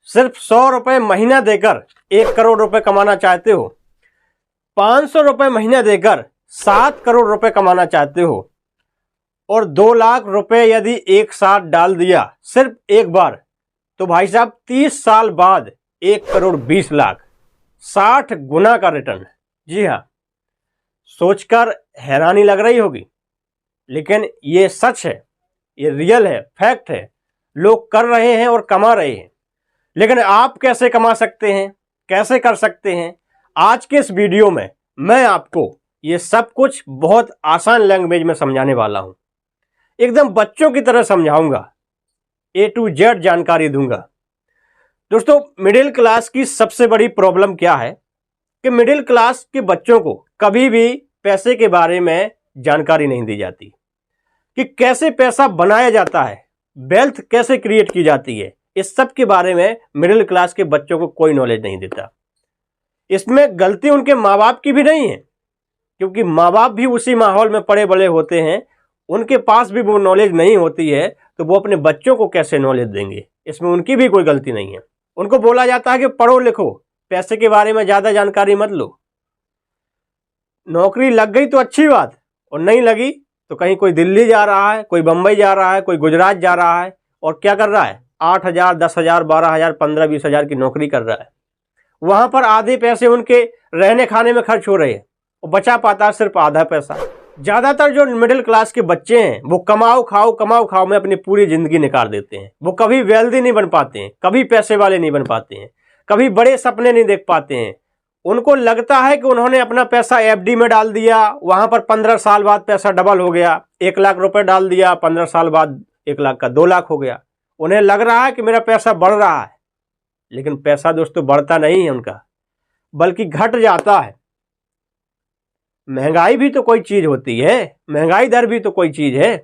सिर्फ 100 रुपए महीना देकर 1 करोड़ रुपए कमाना चाहते हो, 500 रुपए महीना देकर 7 करोड़ रुपए कमाना चाहते हो, और 2 लाख रुपए यदि एक साथ डाल दिया सिर्फ एक बार, तो भाई साहब 30 साल बाद 1 करोड़ 20 लाख, 60 गुना का रिटर्न। जी हाँ, सोचकर हैरानी लग रही होगी, लेकिन ये सच है, ये रियल है, फैक्ट है। लोग कर रहे हैं और कमा रहे हैं। लेकिन आप कैसे कमा सकते हैं, कैसे कर सकते हैं, आज के इस वीडियो में मैं आपको ये सब कुछ बहुत आसान लैंग्वेज में समझाने वाला हूं। एकदम बच्चों की तरह समझाऊंगा, A to Z जानकारी दूंगा। दोस्तों, मिडिल क्लास की सबसे बड़ी प्रॉब्लम क्या है कि मिडिल क्लास के बच्चों को कभी भी पैसे के बारे में जानकारी नहीं दी जाती कि कैसे पैसा बनाया जाता है, वेल्थ कैसे क्रिएट की जाती है। इस सब के बारे में मिडिल क्लास के बच्चों को कोई नॉलेज नहीं देता। इसमें गलती उनके माँ बाप की भी नहीं है, क्योंकि माँ बाप भी उसी माहौल में पड़े बड़े होते हैं, उनके पास भी वो नॉलेज नहीं होती है, तो वो अपने बच्चों को कैसे नॉलेज देंगे। इसमें उनकी भी कोई गलती नहीं है। उनको बोला जाता है कि पढ़ो लिखो, पैसे के बारे में ज्यादा जानकारी मत लो। नौकरी लग गई तो अच्छी बात, और नहीं लगी तो कहीं कोई दिल्ली जा रहा है, कोई बंबई जा रहा है, कोई गुजरात जा रहा है, और क्या कर रहा है, 8,000, 10,000, 12,000, 15, 20,000 की नौकरी कर रहा है। वहां पर आधे पैसे उनके रहने खाने में खर्च हो रहे हैं, और बचा पाता है सिर्फ आधा पैसा। ज्यादातर जो मिडिल क्लास के बच्चे हैं वो कमाओ खाओ में अपनी पूरी जिंदगी निकाल देते हैं। वो कभी वेल्दी नहीं बन पाते हैं, कभी पैसे वाले नहीं बन पाते हैं, कभी बड़े सपने नहीं देख पाते हैं। उनको लगता है कि उन्होंने अपना पैसा FD में डाल दिया, वहां पर 15 साल बाद पैसा डबल हो गया। 1 लाख रुपए डाल दिया, 15 साल बाद 1 लाख का 2 लाख हो गया। उन्हें लग रहा है कि मेरा पैसा बढ़ रहा है, लेकिन पैसा दोस्तों बढ़ता नहीं है उनका, बल्कि घट जाता है। महंगाई भी तो कोई चीज होती है, महंगाई दर भी तो कोई चीज है।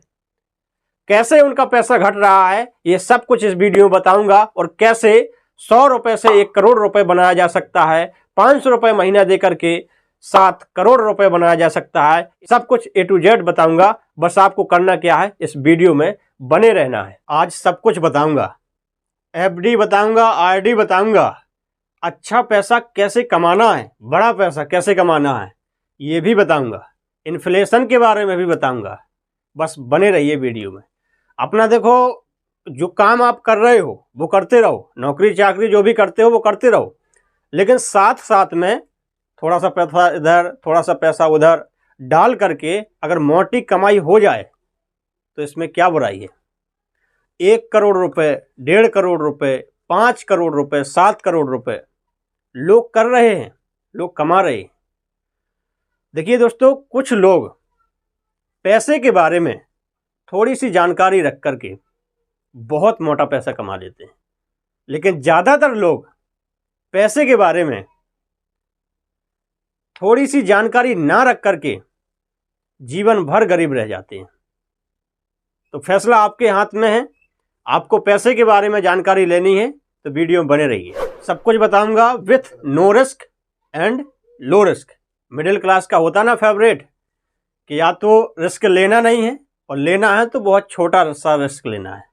कैसे उनका पैसा घट रहा है ये सब कुछ इस वीडियो में बताऊंगा, और कैसे 100 रुपए से 1 करोड़ रुपए बनाया जा सकता है, 500 रुपए महीना देकर के 7 करोड़ रुपए बनाया जा सकता है। सब कुछ A to Z बताऊंगा। बस आपको करना क्या है, इस वीडियो में बने रहना है। आज सब कुछ बताऊंगा, FD बताऊंगा, RD बताऊंगा, अच्छा पैसा कैसे कमाना है, बड़ा पैसा कैसे कमाना है ये भी बताऊंगा, इन्फ्लेशन के बारे में भी बताऊंगा। बस बने रहिए वीडियो में। अपना देखो, जो काम आप कर रहे हो वो करते रहो, नौकरी चाकरी जो भी करते हो वो करते रहो, लेकिन साथ साथ में थोड़ा सा पैसा इधर, थोड़ा सा पैसा उधर डाल करके अगर मोटी कमाई हो जाए तो इसमें क्या बुराई है। 1 करोड़ रुपए, 1.5 करोड़ रुपए, 5 करोड़ रुपए, 7 करोड़ रुपए लोग कर रहे हैं, लोग कमा रहे हैं। देखिए दोस्तों, कुछ लोग पैसे के बारे में थोड़ी सी जानकारी रख करके बहुत मोटा पैसा कमा लेते हैं, लेकिन ज्यादातर लोग पैसे के बारे में थोड़ी सी जानकारी ना रख करके जीवन भर गरीब रह जाते हैं। तो फैसला आपके हाथ में है। आपको पैसे के बारे में जानकारी लेनी है तो वीडियो में बने रहिए। सब कुछ बताऊंगा with no risk and low risk. Middle class का होता ना फेवरेट कि या तो रिस्क लेना नहीं है, और लेना है तो बहुत छोटा सा रिस्क लेना है,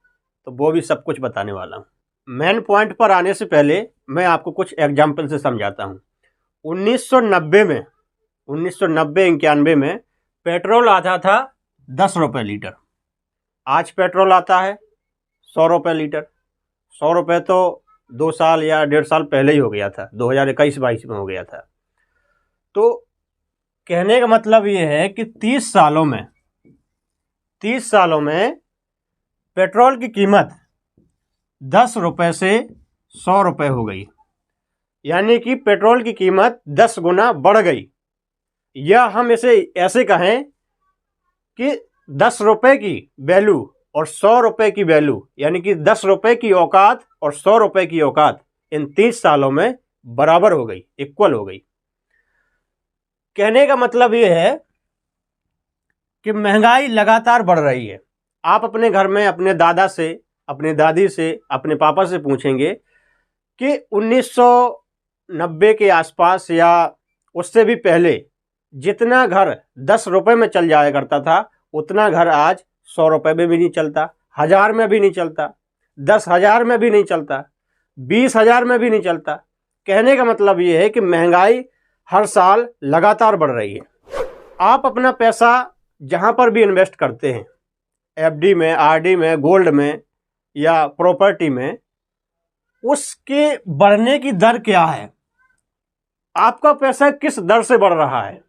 तो वो भी सब कुछ बताने वाला हूँ। मेन पॉइंट पर आने से पहले मैं आपको कुछ एग्जाम्पल से समझाता हूँ। 1990 में, 1990-91 में पेट्रोल आता था 10 रुपये लीटर। आज पेट्रोल आता है 100 रुपये लीटर। 100 रुपये तो 2 साल या 1.5 साल पहले ही हो गया था, 2021-22 में हो गया था। तो कहने का मतलब ये है कि 30 सालों में पेट्रोल की कीमत 10 रुपये से 100 रुपये हो गई, यानी कि पेट्रोल की कीमत 10 गुना बढ़ गई। या हम इसे ऐसे कहें कि 10 रुपये की वैल्यू और 100 रुपये की वैल्यू, यानी कि 10 रुपये की औकात और 100 रुपये की औकात इन 30 सालों में बराबर हो गई, इक्वल हो गई। कहने का मतलब ये है कि महंगाई लगातार बढ़ रही है। आप अपने घर में अपने दादा से, अपने दादी से, अपने पापा से पूछेंगे कि 1990 के आसपास या उससे भी पहले जितना घर 10 रुपये में चल जाया करता था, उतना घर आज 100 रुपये में भी नहीं चलता, 1000 में भी नहीं चलता, 10,000 में भी नहीं चलता। 20,000 में भी नहीं चलता। कहने का मतलब ये है कि महंगाई हर साल लगातार बढ़ रही है। आप अपना पैसा जहां पर भी इन्वेस्ट करते हैं, एफडी में, आरडी में, गोल्ड में या प्रॉपर्टी में, उसके बढ़ने की दर क्या है? आपका पैसा किस दर से बढ़ रहा है?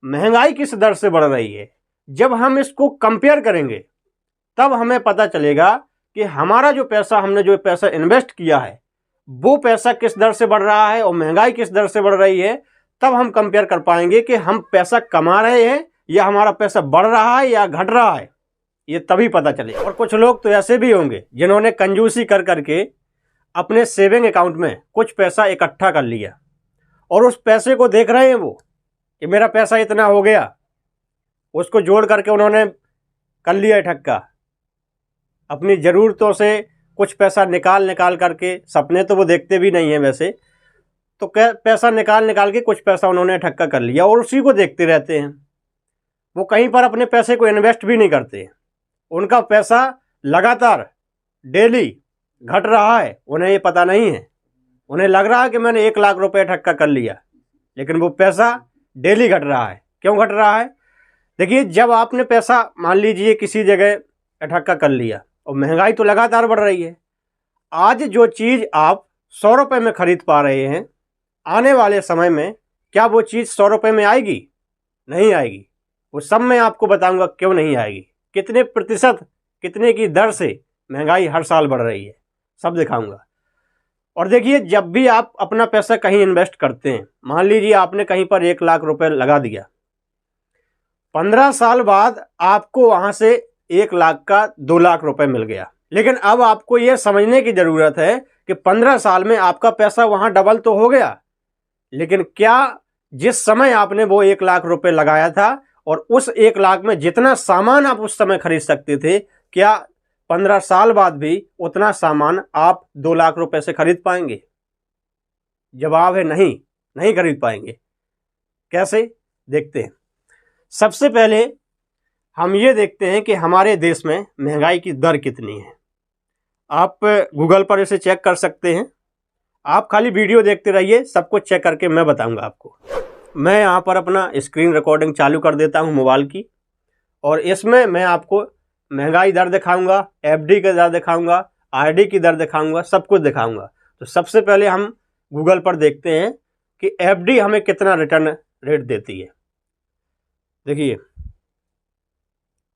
महंगाई किस दर से बढ़ रही है? जब हम इसको कंपेयर करेंगे तब हमें पता चलेगा कि हमारा हमने जो पैसा इन्वेस्ट किया है वो पैसा किस दर से बढ़ रहा है और महंगाई किस दर से बढ़ रही है। तब हम कंपेयर कर पाएंगे कि हम पैसा कमा रहे हैं या हमारा पैसा बढ़ रहा है या घट रहा है, ये तभी पता चलेगा। और कुछ लोग तो ऐसे भी होंगे जिन्होंने कंजूसी कर करके अपने सेविंग अकाउंट में कुछ पैसा इकट्ठा कर लिया और उस पैसे को देख रहे हैं वो कि मेरा पैसा इतना हो गया, उसको जोड़ करके उन्होंने कर लिया ठक्का। अपनी ज़रूरतों से कुछ पैसा निकाल करके, सपने तो वो देखते भी नहीं है वैसे, तो पैसा निकाल के कुछ पैसा उन्होंने ठक्का कर लिया और उसी को देखते रहते हैं। वो कहीं पर अपने पैसे को इन्वेस्ट भी नहीं करते। उनका पैसा लगातार डेली घट रहा है, उन्हें ये पता नहीं है। उन्हें लग रहा है कि मैंने 1 लाख रुपए ठक्का कर लिया, लेकिन वो पैसा डेली घट रहा है। क्यों घट रहा है? देखिए, जब आपने पैसा मान लीजिए किसी जगह ठक्का कर लिया और महंगाई तो लगातार बढ़ रही है, आज जो चीज़ आप 100 रुपये में खरीद पा रहे हैं, आने वाले समय में क्या वो चीज़ 100 रुपये में आएगी? नहीं आएगी। वो सब मैं आपको बताऊंगा क्यों नहीं आएगी, कितने प्रतिशत, कितने की दर से महंगाई हर साल बढ़ रही है, सब दिखाऊंगा। और देखिए, जब भी आप अपना पैसा कहीं इन्वेस्ट करते हैं, मान लीजिए आपने कहीं पर 1 लाख रुपए लगा दिया, 15 साल बाद आपको वहां से 1 लाख का 2 लाख रुपए मिल गया। लेकिन अब आपको यह समझने की जरूरत है कि 15 साल में आपका पैसा वहां डबल तो हो गया, लेकिन क्या जिस समय आपने वो 1 लाख रुपए लगाया था और उस 1 लाख में जितना सामान आप उस समय खरीद सकते थे, क्या 15 साल बाद भी उतना सामान आप 2 लाख रुपए से खरीद पाएंगे? जवाब है नहीं, नहीं खरीद पाएंगे। कैसे? देखते हैं। सबसे पहले हम ये देखते हैं कि हमारे देश में महंगाई की दर कितनी है। आप गूगल पर इसे चेक कर सकते हैं। आप खाली वीडियो देखते रहिए, सब कुछ चेक करके मैं बताऊंगा आपको। मैं यहाँ पर अपना स्क्रीन रिकॉर्डिंग चालू कर देता हूँ मोबाइल की, और इसमें मैं आपको महंगाई दर दिखाऊंगा, एफडी की दर दिखाऊंगा, आरडी की दर दिखाऊंगा, सब कुछ दिखाऊंगा। तो सबसे पहले हम गूगल पर देखते हैं कि एफडी हमें कितना रिटर्न रेट देती है। देखिए,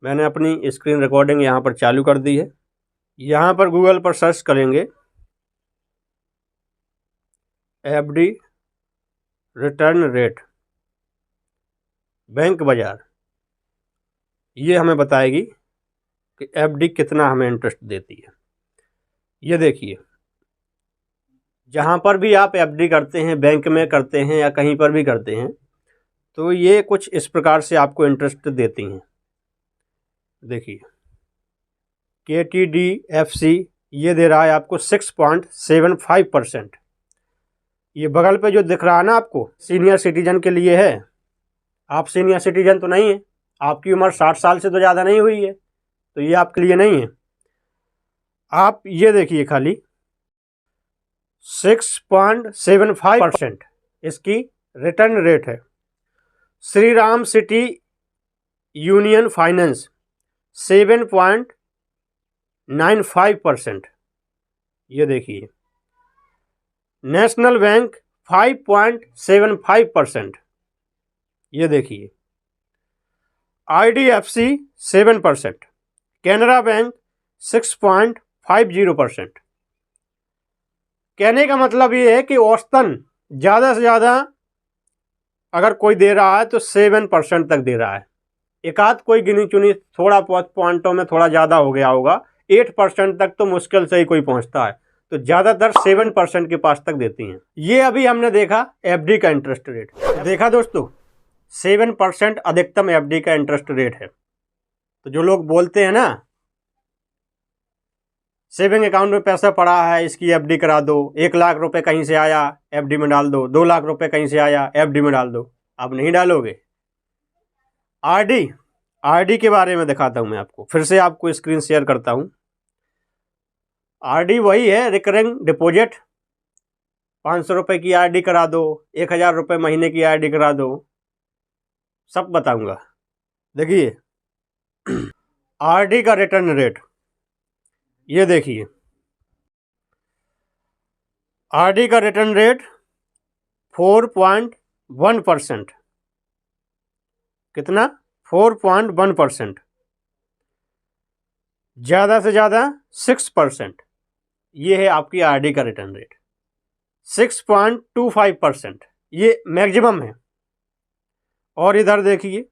मैंने अपनी स्क्रीन रिकॉर्डिंग यहाँ पर चालू कर दी है। यहाँ पर गूगल पर सर्च करेंगे एफडी रिटर्न रेट बैंक बाजार, ये हमें बताएगी कि एफडी कितना हमें इंटरेस्ट देती है। ये देखिए, जहाँ पर भी आप एफडी करते हैं, बैंक में करते हैं या कहीं पर भी करते हैं, तो ये कुछ इस प्रकार से आपको इंटरेस्ट देती हैं। देखिए, KTDFC ये दे रहा है आपको 6.75%। ये बगल पे जो दिख रहा है ना आपको, सीनियर सिटीजन के लिए है। आप सीनियर सिटीजन तो नहीं है, आपकी उम्र 60 साल से तो ज़्यादा नहीं हुई है, तो ये आपके लिए नहीं है। आप ये देखिए, खाली 6.75% इसकी रिटर्न रेट है। Shri Ram city union finance 7.95%। ये देखिए, नेशनल बैंक 5.75%। ये देखिए, IDFC 7%, कैनरा बैंक 6.50%। कहने का मतलब ये है कि औसतन ज़्यादा से ज़्यादा अगर कोई दे रहा है तो 7% तक दे रहा है। एक आध कोई गिनी चुनी थोड़ा पॉइंटों में थोड़ा ज़्यादा हो गया होगा, 8% तक तो मुश्किल से ही कोई पहुंचता है, तो ज़्यादातर 7% के पास तक देती हैं। ये अभी हमने देखा एफडी का इंटरेस्ट रेट। देखा दोस्तों, 7% अधिकतम एफडी का इंटरेस्ट रेट है। तो जो लोग बोलते हैं ना, सेविंग अकाउंट में पैसा पड़ा है, इसकी एफडी करा दो, 1 लाख रुपए कहीं से आया एफडी में डाल दो, 2 लाख रुपए कहीं से आया एफडी में डाल दो, आप नहीं डालोगे। आरडी के बारे में दिखाता हूं मैं आपको, फिर से आपको स्क्रीन शेयर करता हूं। आरडी वही है, रिकरिंग डिपॉजिट। 500 रुपये की आरडी करा दो, 1000 रुपये महीने की आरडी करा दो, सब बताऊंगा। देखिए आरडी का रिटर्न रेट, ये देखिए आरडी का रिटर्न रेट 4.1%। कितना? 4.1%। ज़्यादा से ज़्यादा 6%। ये है आपकी आरडी का रिटर्न रेट। 6.25% ये मैक्सिमम है। और इधर देखिए,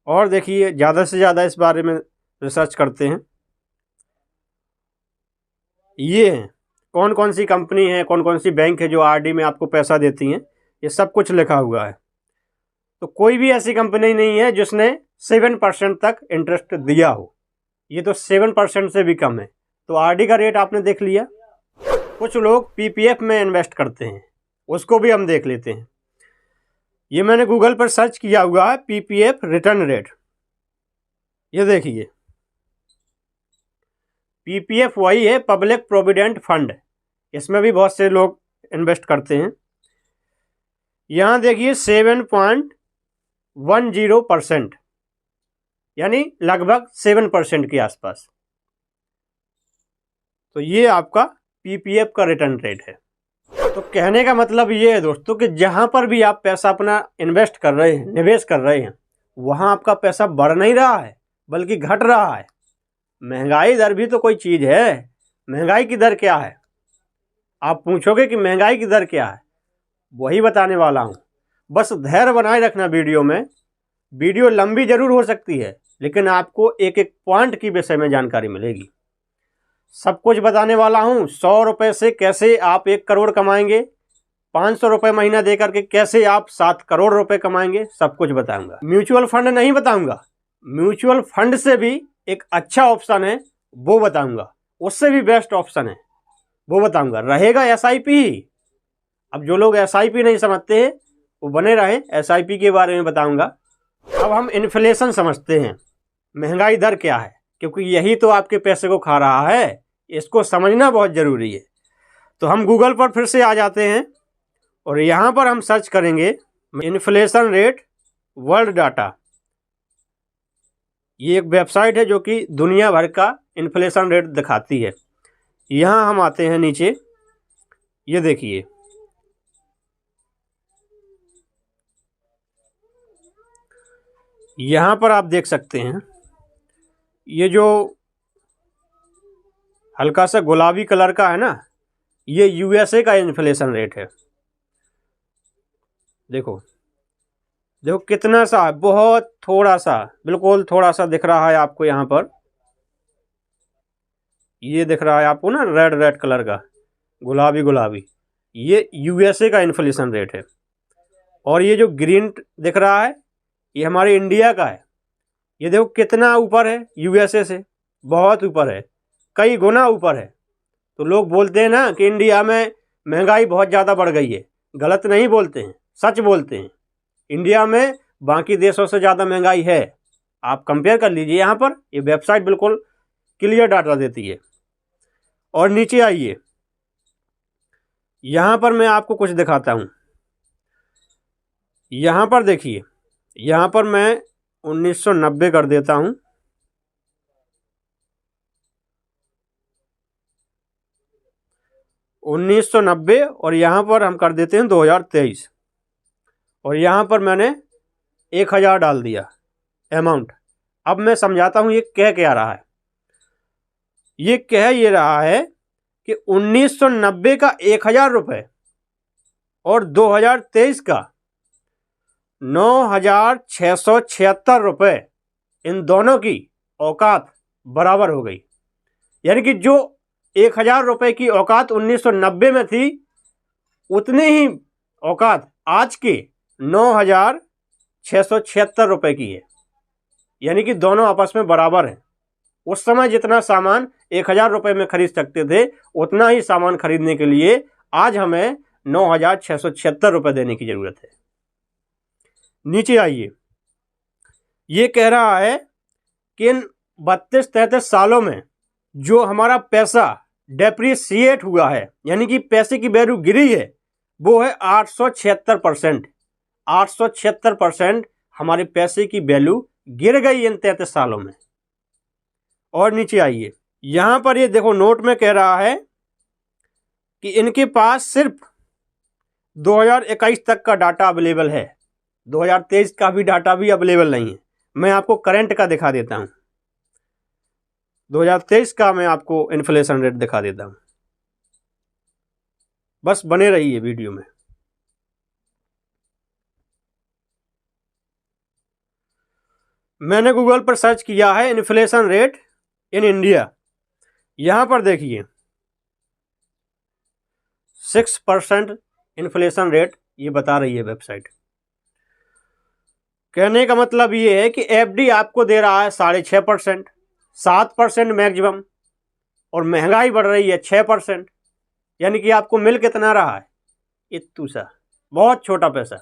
और देखिए ज़्यादा से ज़्यादा इस बारे में रिसर्च करते हैं। ये है कौन कौन सी कंपनी है, कौन कौन सी बैंक है जो आरडी में आपको पैसा देती हैं, ये सब कुछ लिखा हुआ है। तो कोई भी ऐसी कंपनी नहीं है जिसने 7% तक इंटरेस्ट दिया हो। ये तो 7% से भी कम है। तो आरडी का रेट आपने देख लिया। कुछ लोग पीपीएफ में इन्वेस्ट करते हैं, उसको भी हम देख लेते हैं। ये मैंने गूगल पर सर्च किया हुआ है, पीपीएफ रिटर्न रेट। ये देखिए पीपीएफ वही है, पब्लिक प्रोविडेंट फंड। इसमें भी बहुत से लोग इन्वेस्ट करते हैं। यहाँ देखिए 7.10%, यानी लगभग 7% के आसपास। तो ये आपका पीपीएफ का रिटर्न रेट है। तो कहने का मतलब ये है दोस्तों कि जहाँ पर भी आप पैसा अपना इन्वेस्ट कर रहे हैं, निवेश कर रहे हैं, वहाँ आपका पैसा बढ़ नहीं रहा है बल्कि घट रहा है। महंगाई दर भी तो कोई चीज़ है। महंगाई की दर क्या है? आप पूछोगे कि महंगाई की दर क्या है, वही बताने वाला हूँ। बस धैर्य बनाए रखना। वीडियो लंबी जरूर हो सकती है, लेकिन आपको एक एक पॉइंट की विषय में जानकारी मिलेगी। सब कुछ बताने वाला हूँ। 100 रुपये से कैसे आप 1 करोड़ कमाएंगे, 500 रुपये महीना दे करके कैसे आप 7 करोड़ रुपए कमाएंगे, सब कुछ बताऊंगा। म्यूचुअल फंड नहीं बताऊंगा। म्यूचुअल फंड से भी एक अच्छा ऑप्शन है, वो बताऊंगा। उससे भी बेस्ट ऑप्शन है, वो बताऊंगा। रहेगा एसआईपी ही। अब जो लोग एसआईपी नहीं समझते हैं वो बने रहे, एसआईपी के बारे में बताऊंगा। अब हम इन्फ्लेशन समझते हैं, महंगाई दर क्या है, क्योंकि यही तो आपके पैसे को खा रहा है। इसको समझना बहुत ज़रूरी है। तो हम गूगल पर फिर से आ जाते हैं और यहाँ पर हम सर्च करेंगे इन्फ्लेशन रेट वर्ल्ड डाटा। ये एक वेबसाइट है जो कि दुनिया भर का इन्फ्लेशन रेट दिखाती है। यहाँ हम आते हैं नीचे, ये देखिए यहाँ पर आप देख सकते हैं, ये जो हल्का सा गुलाबी कलर का है ना, ये यूएसए का इन्फ्लेशन रेट है। देखो देखो कितना सा है, बहुत थोड़ा सा, बिल्कुल थोड़ा सा दिख रहा है आपको। यहाँ पर ये दिख रहा है आपको ना, रेड रेड कलर का, गुलाबी गुलाबी, ये यूएसए का इन्फ्लेशन रेट है। और ये जो ग्रीन दिख रहा है, ये हमारे इंडिया का है। ये देखो कितना ऊपर है यूएसए से, बहुत ऊपर है, कई गुना ऊपर है। तो लोग बोलते हैं ना कि इंडिया में महंगाई बहुत ज़्यादा बढ़ गई है। गलत नहीं बोलते हैं, सच बोलते हैं। इंडिया में बाकी देशों से ज़्यादा महंगाई है। आप कंपेयर कर लीजिए। यहाँ पर ये वेबसाइट बिल्कुल क्लियर डाटा देती है। और नीचे आइए, यहाँ पर मैं आपको कुछ दिखाता हूँ। यहाँ पर देखिए, यहाँ पर मैं 1990 कर देता हूँ। और यहाँ पर हम कर देते हैं 2023। और यहाँ पर मैंने 1000 डाल दिया अमाउंट। अब मैं समझाता हूँ ये कह क्या रहा है। ये कह ये रहा है कि 1990 का 1000 रुपये और 2023 का 9676 रुपये, इन दोनों की औकात बराबर हो गई। यानी कि जो 1000 रुपये की औकात 1990 में थी, उतनी ही औकात आज के 9676 रुपये की है। यानी कि दोनों आपस में बराबर हैं। उस समय जितना सामान 1000 रुपये में खरीद सकते थे, उतना ही सामान खरीदने के लिए आज हमें 9676 रुपये देने की जरूरत है। नीचे आइए, ये कह रहा है कि इन 32-33 सालों में जो हमारा पैसा डेप्रिसिएट हुआ है, यानी कि पैसे की वैल्यू गिरी है, वो है 876%। 876% हमारे पैसे की वैल्यू गिर गई इन 33 सालों में। और नीचे आइए, यहां पर ये देखो नोट में कह रहा है कि इनके पास सिर्फ 2021 तक का डाटा अवेलेबल है, 2023 का भी डाटा भी अवेलेबल नहीं है। मैं आपको करंट का दिखा देता हूं, 2023 का मैं आपको इन्फ्लेशन रेट दिखा देता हूं, बस बने रहिए वीडियो में। मैंने गूगल पर सर्च किया है इन्फ्लेशन रेट इन इंडिया, यहां पर देखिए 6% इन्फ्लेशन रेट ये बता रही है वेबसाइट। कहने का मतलब ये है कि एफडी आपको दे रहा है 6.5%, 7% मैक्सिमम, और महंगाई बढ़ रही है 6%, यानी कि आपको मिल कितना रहा है, इतू सा, बहुत छोटा पैसा।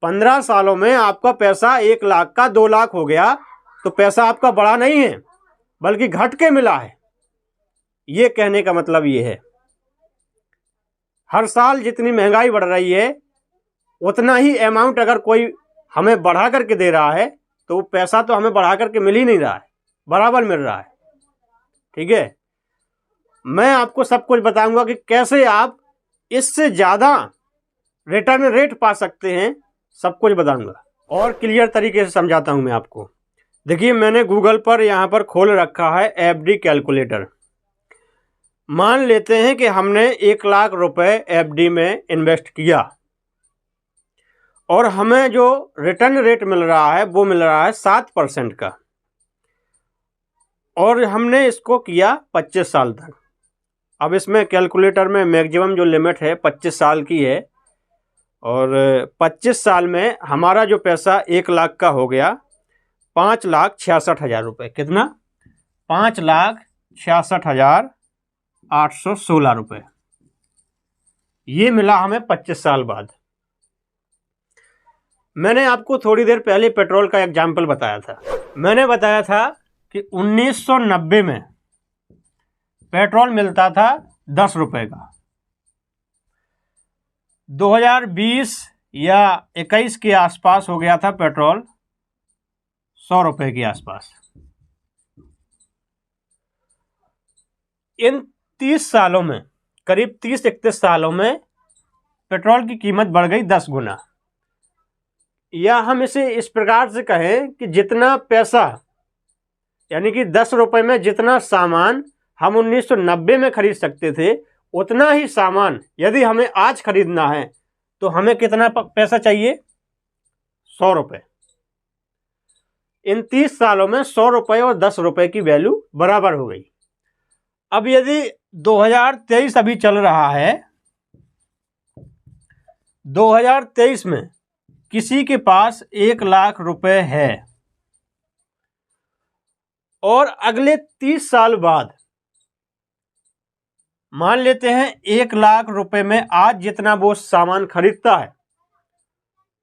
15 सालों में आपका पैसा 1 लाख का 2 लाख हो गया, तो पैसा आपका बढ़ा नहीं है बल्कि घट के मिला है। ये कहने का मतलब ये है, हर साल जितनी महंगाई बढ़ रही है उतना ही अमाउंट अगर कोई हमें बढ़ा करके दे रहा है तो वो पैसा तो हमें बढ़ा करके मिल ही नहीं रहा है, बराबर मिल रहा है। ठीक है, मैं आपको सब कुछ बताऊंगा कि कैसे आप इससे ज्यादा रिटर्न रेट पा सकते हैं, सब कुछ बताऊंगा और क्लियर तरीके से समझाता हूं मैं आपको। देखिए, मैंने गूगल पर यहां पर खोल रखा है एफडी कैलकुलेटर। मान लेते हैं कि हमने 1 लाख रुपए एफडी में इन्वेस्ट किया और हमें जो रिटर्न रेट मिल रहा है वो मिल रहा है 7% का, और हमने इसको किया 25 साल तक। अब इसमें कैलकुलेटर में मैक्सिमम जो लिमिट है 25 साल की है, और 25 साल में हमारा जो पैसा 1 लाख का हो गया 5,66,000 रुपये। कितना? 5,66,816 रुपये। ये मिला हमें 25 साल बाद। मैंने आपको थोड़ी देर पहले पेट्रोल का एग्जाम्पल बताया था। मैंने बताया था कि 1990 में पेट्रोल मिलता था 10 रुपये का, 2020 या 21 के आसपास हो गया था पेट्रोल 100 रुपये के आसपास। इन 30 सालों में, करीब 30-31 सालों में पेट्रोल की कीमत बढ़ गई 10 गुना। या हम इसे इस प्रकार से कहें कि जितना पैसा, यानी कि 10 रुपये में जितना सामान हम 1990 में खरीद सकते थे, उतना ही सामान यदि हमें आज खरीदना है तो हमें कितना पैसा चाहिए? 100 रुपये। इन 30 सालों में 100 रुपये और 10 रुपये की वैल्यू बराबर हो गई। अब यदि 2023 अभी चल रहा है, 2023 में किसी के पास 1 लाख रुपए है और अगले 30 साल बाद मान लेते हैं 1 लाख रुपए में आज जितना वो सामान खरीदता है,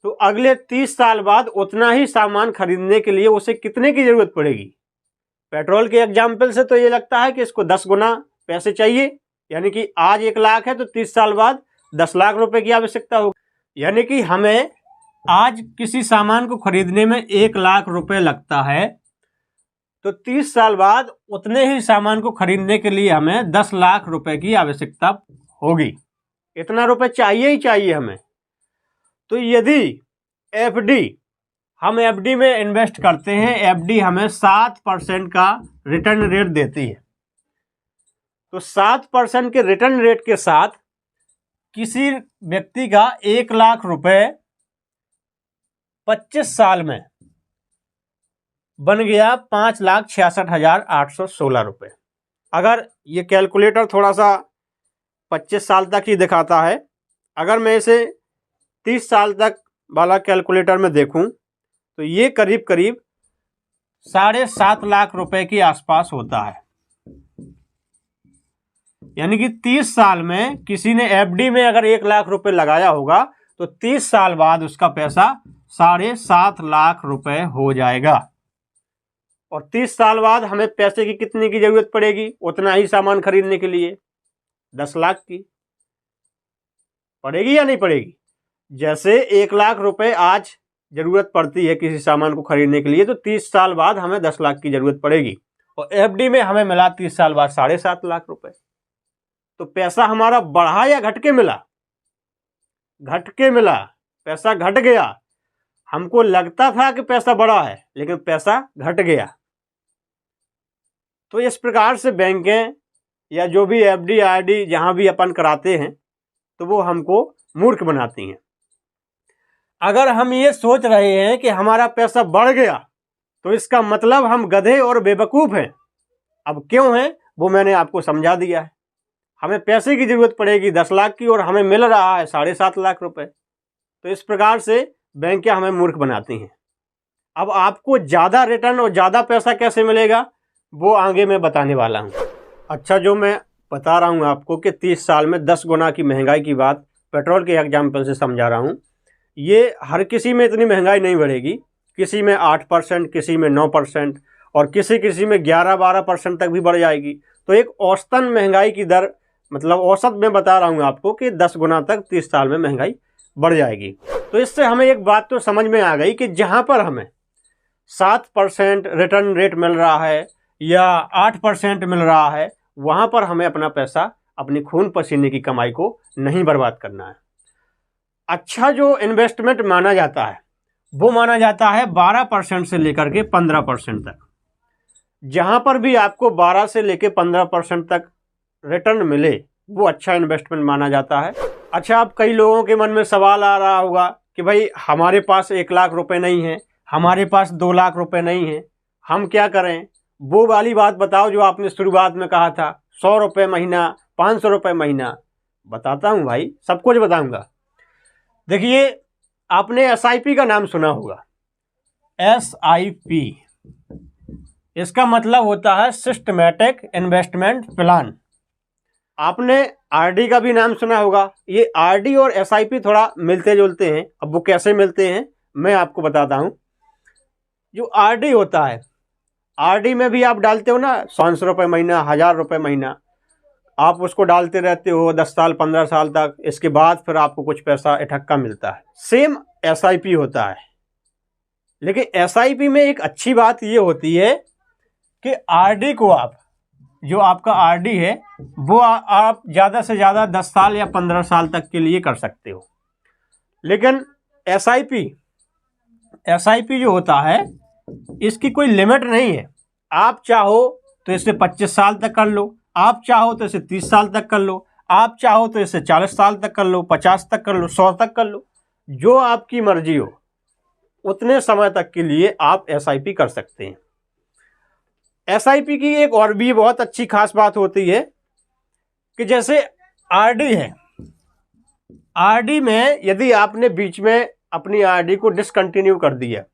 तो अगले 30 साल बाद उतना ही सामान खरीदने के लिए उसे कितने की जरूरत पड़ेगी? पेट्रोल के एग्जाम्पल से तो ये लगता है कि इसको 10 गुना पैसे चाहिए, यानी कि आज 1 लाख है तो 30 साल बाद 10 लाख रुपए की आवश्यकता होगी। यानी कि हमें आज किसी सामान को खरीदने में 1 लाख रुपए लगता है, तो 30 साल बाद उतने ही सामान को खरीदने के लिए हमें 10 लाख रुपए की आवश्यकता होगी। इतना रुपए चाहिए ही चाहिए हमें। तो यदि एफडी, हम एफडी में इन्वेस्ट करते हैं, एफडी हमें 7% का रिटर्न रेट देती है, तो 7% के रिटर्न रेट के साथ किसी व्यक्ति का 1 लाख रुपए 25 साल में बन गया 5,66,816 रुपये। अगर ये कैलकुलेटर थोड़ा सा 25 साल तक ही दिखाता है, अगर मैं इसे 30 साल तक वाला कैलकुलेटर में देखूं तो ये करीब करीब 7.5 लाख रुपए के आसपास होता है। यानी कि 30 साल में किसी ने एफडी में अगर 1 लाख रुपए लगाया होगा तो 30 साल बाद उसका पैसा 7.5 लाख रुपए हो जाएगा। और 30 साल बाद हमें पैसे की कितने की ज़रूरत पड़ेगी? उतना ही सामान खरीदने के लिए 10 लाख की पड़ेगी या नहीं पड़ेगी? जैसे 1 लाख रुपए आज ज़रूरत पड़ती है किसी सामान को खरीदने के लिए, तो 30 साल बाद हमें 10 लाख की ज़रूरत पड़ेगी। और एफडी में हमें मिला 30 साल बाद 7.5 लाख रुपए। तो पैसा हमारा बढ़ा या घट के मिला? घट के मिला, पैसा घट गया। हमको लगता था कि पैसा बढ़ा है, लेकिन पैसा घट गया। तो इस प्रकार से बैंकें या जो भी एफडी आरडी जहां भी अपन कराते हैं, तो वो हमको मूर्ख बनाती हैं। अगर हम ये सोच रहे हैं कि हमारा पैसा बढ़ गया, तो इसका मतलब हम गधे और बेवकूफ़ हैं। अब क्यों हैं वो मैंने आपको समझा दिया है। हमें पैसे की ज़रूरत पड़ेगी 10 लाख की और हमें मिल रहा है 7.5 लाख रुपए। तो इस प्रकार से बैंकें हमें मूर्ख बनाती हैं। अब आपको ज़्यादा रिटर्न और ज़्यादा पैसा कैसे मिलेगा, वो आगे मैं बताने वाला हूँ। अच्छा, जो मैं बता रहा हूँ आपको कि 30 साल में 10 गुना की महंगाई की बात पेट्रोल के एग्जाम्पल से समझा रहा हूँ। ये हर किसी में इतनी महंगाई नहीं बढ़ेगी। किसी में 8%, किसी में 9% और किसी में 11-12% तक भी बढ़ जाएगी। तो एक औसतन महंगाई की दर, मतलब औसत में बता रहा हूँ आपको कि 10 गुना तक 30 साल में महंगाई बढ़ जाएगी। तो इससे हमें एक बात तो समझ में आ गई कि जहाँ पर हमें 7% रिटर्न रेट मिल रहा है या 8% मिल रहा है, वहाँ पर हमें अपना पैसा, अपनी खून पसीने की कमाई को नहीं बर्बाद करना है। अच्छा, जो इन्वेस्टमेंट माना जाता है वो माना जाता है 12% से लेकर के 15% तक। जहाँ पर भी आपको 12 से लेकर 15% तक रिटर्न मिले, वो अच्छा इन्वेस्टमेंट माना जाता है। अच्छा, अब कई लोगों के मन में सवाल आ रहा होगा कि भाई हमारे पास 1 लाख रुपए नहीं है, हमारे पास 2 लाख रुपए नहीं है, हम क्या करें? वो वाली बात बताओ जो आपने शुरुआत में कहा था, 100 रुपये महीना, 500 रुपये महीना। बताता हूँ भाई, सब कुछ बताऊँगा। देखिए, आपने SIP का नाम सुना होगा। SIP, इसका मतलब होता है सिस्टमैटिक इन्वेस्टमेंट प्लान। आपने RD का भी नाम सुना होगा। ये RD और SIP थोड़ा मिलते जुलते हैं। अब वो कैसे मिलते हैं मैं आपको बताता हूँ। जो RD होता है, RD में भी आप डालते हो ना 500 रुपये महीना, 1000 रुपये महीना, आप उसको डालते रहते हो 10 साल 15 साल तक। इसके बाद फिर आपको कुछ पैसा इकट्ठा मिलता है। सेम SIP होता है, लेकिन SIP में एक अच्छी बात ये होती है कि RD को आप, जो आपका RD है वो आप ज़्यादा से ज़्यादा 10 साल या 15 साल तक के लिए कर सकते हो। लेकिन SIP जो होता है, इसकी कोई लिमिट नहीं है। आप चाहो तो इसे 25 साल तक कर लो, आप चाहो तो इसे 30 साल तक कर लो, आप चाहो तो इसे 40 साल तक कर लो, 50 तक कर लो, 100 तक कर लो। जो आपकी मर्जी हो उतने समय तक के लिए आप SIP कर सकते हैं। SIP की एक और भी बहुत अच्छी खास बात होती है कि जैसे RD है, RD में यदि आपने बीच में अपनी RD को डिसकंटिन्यू कर दिया,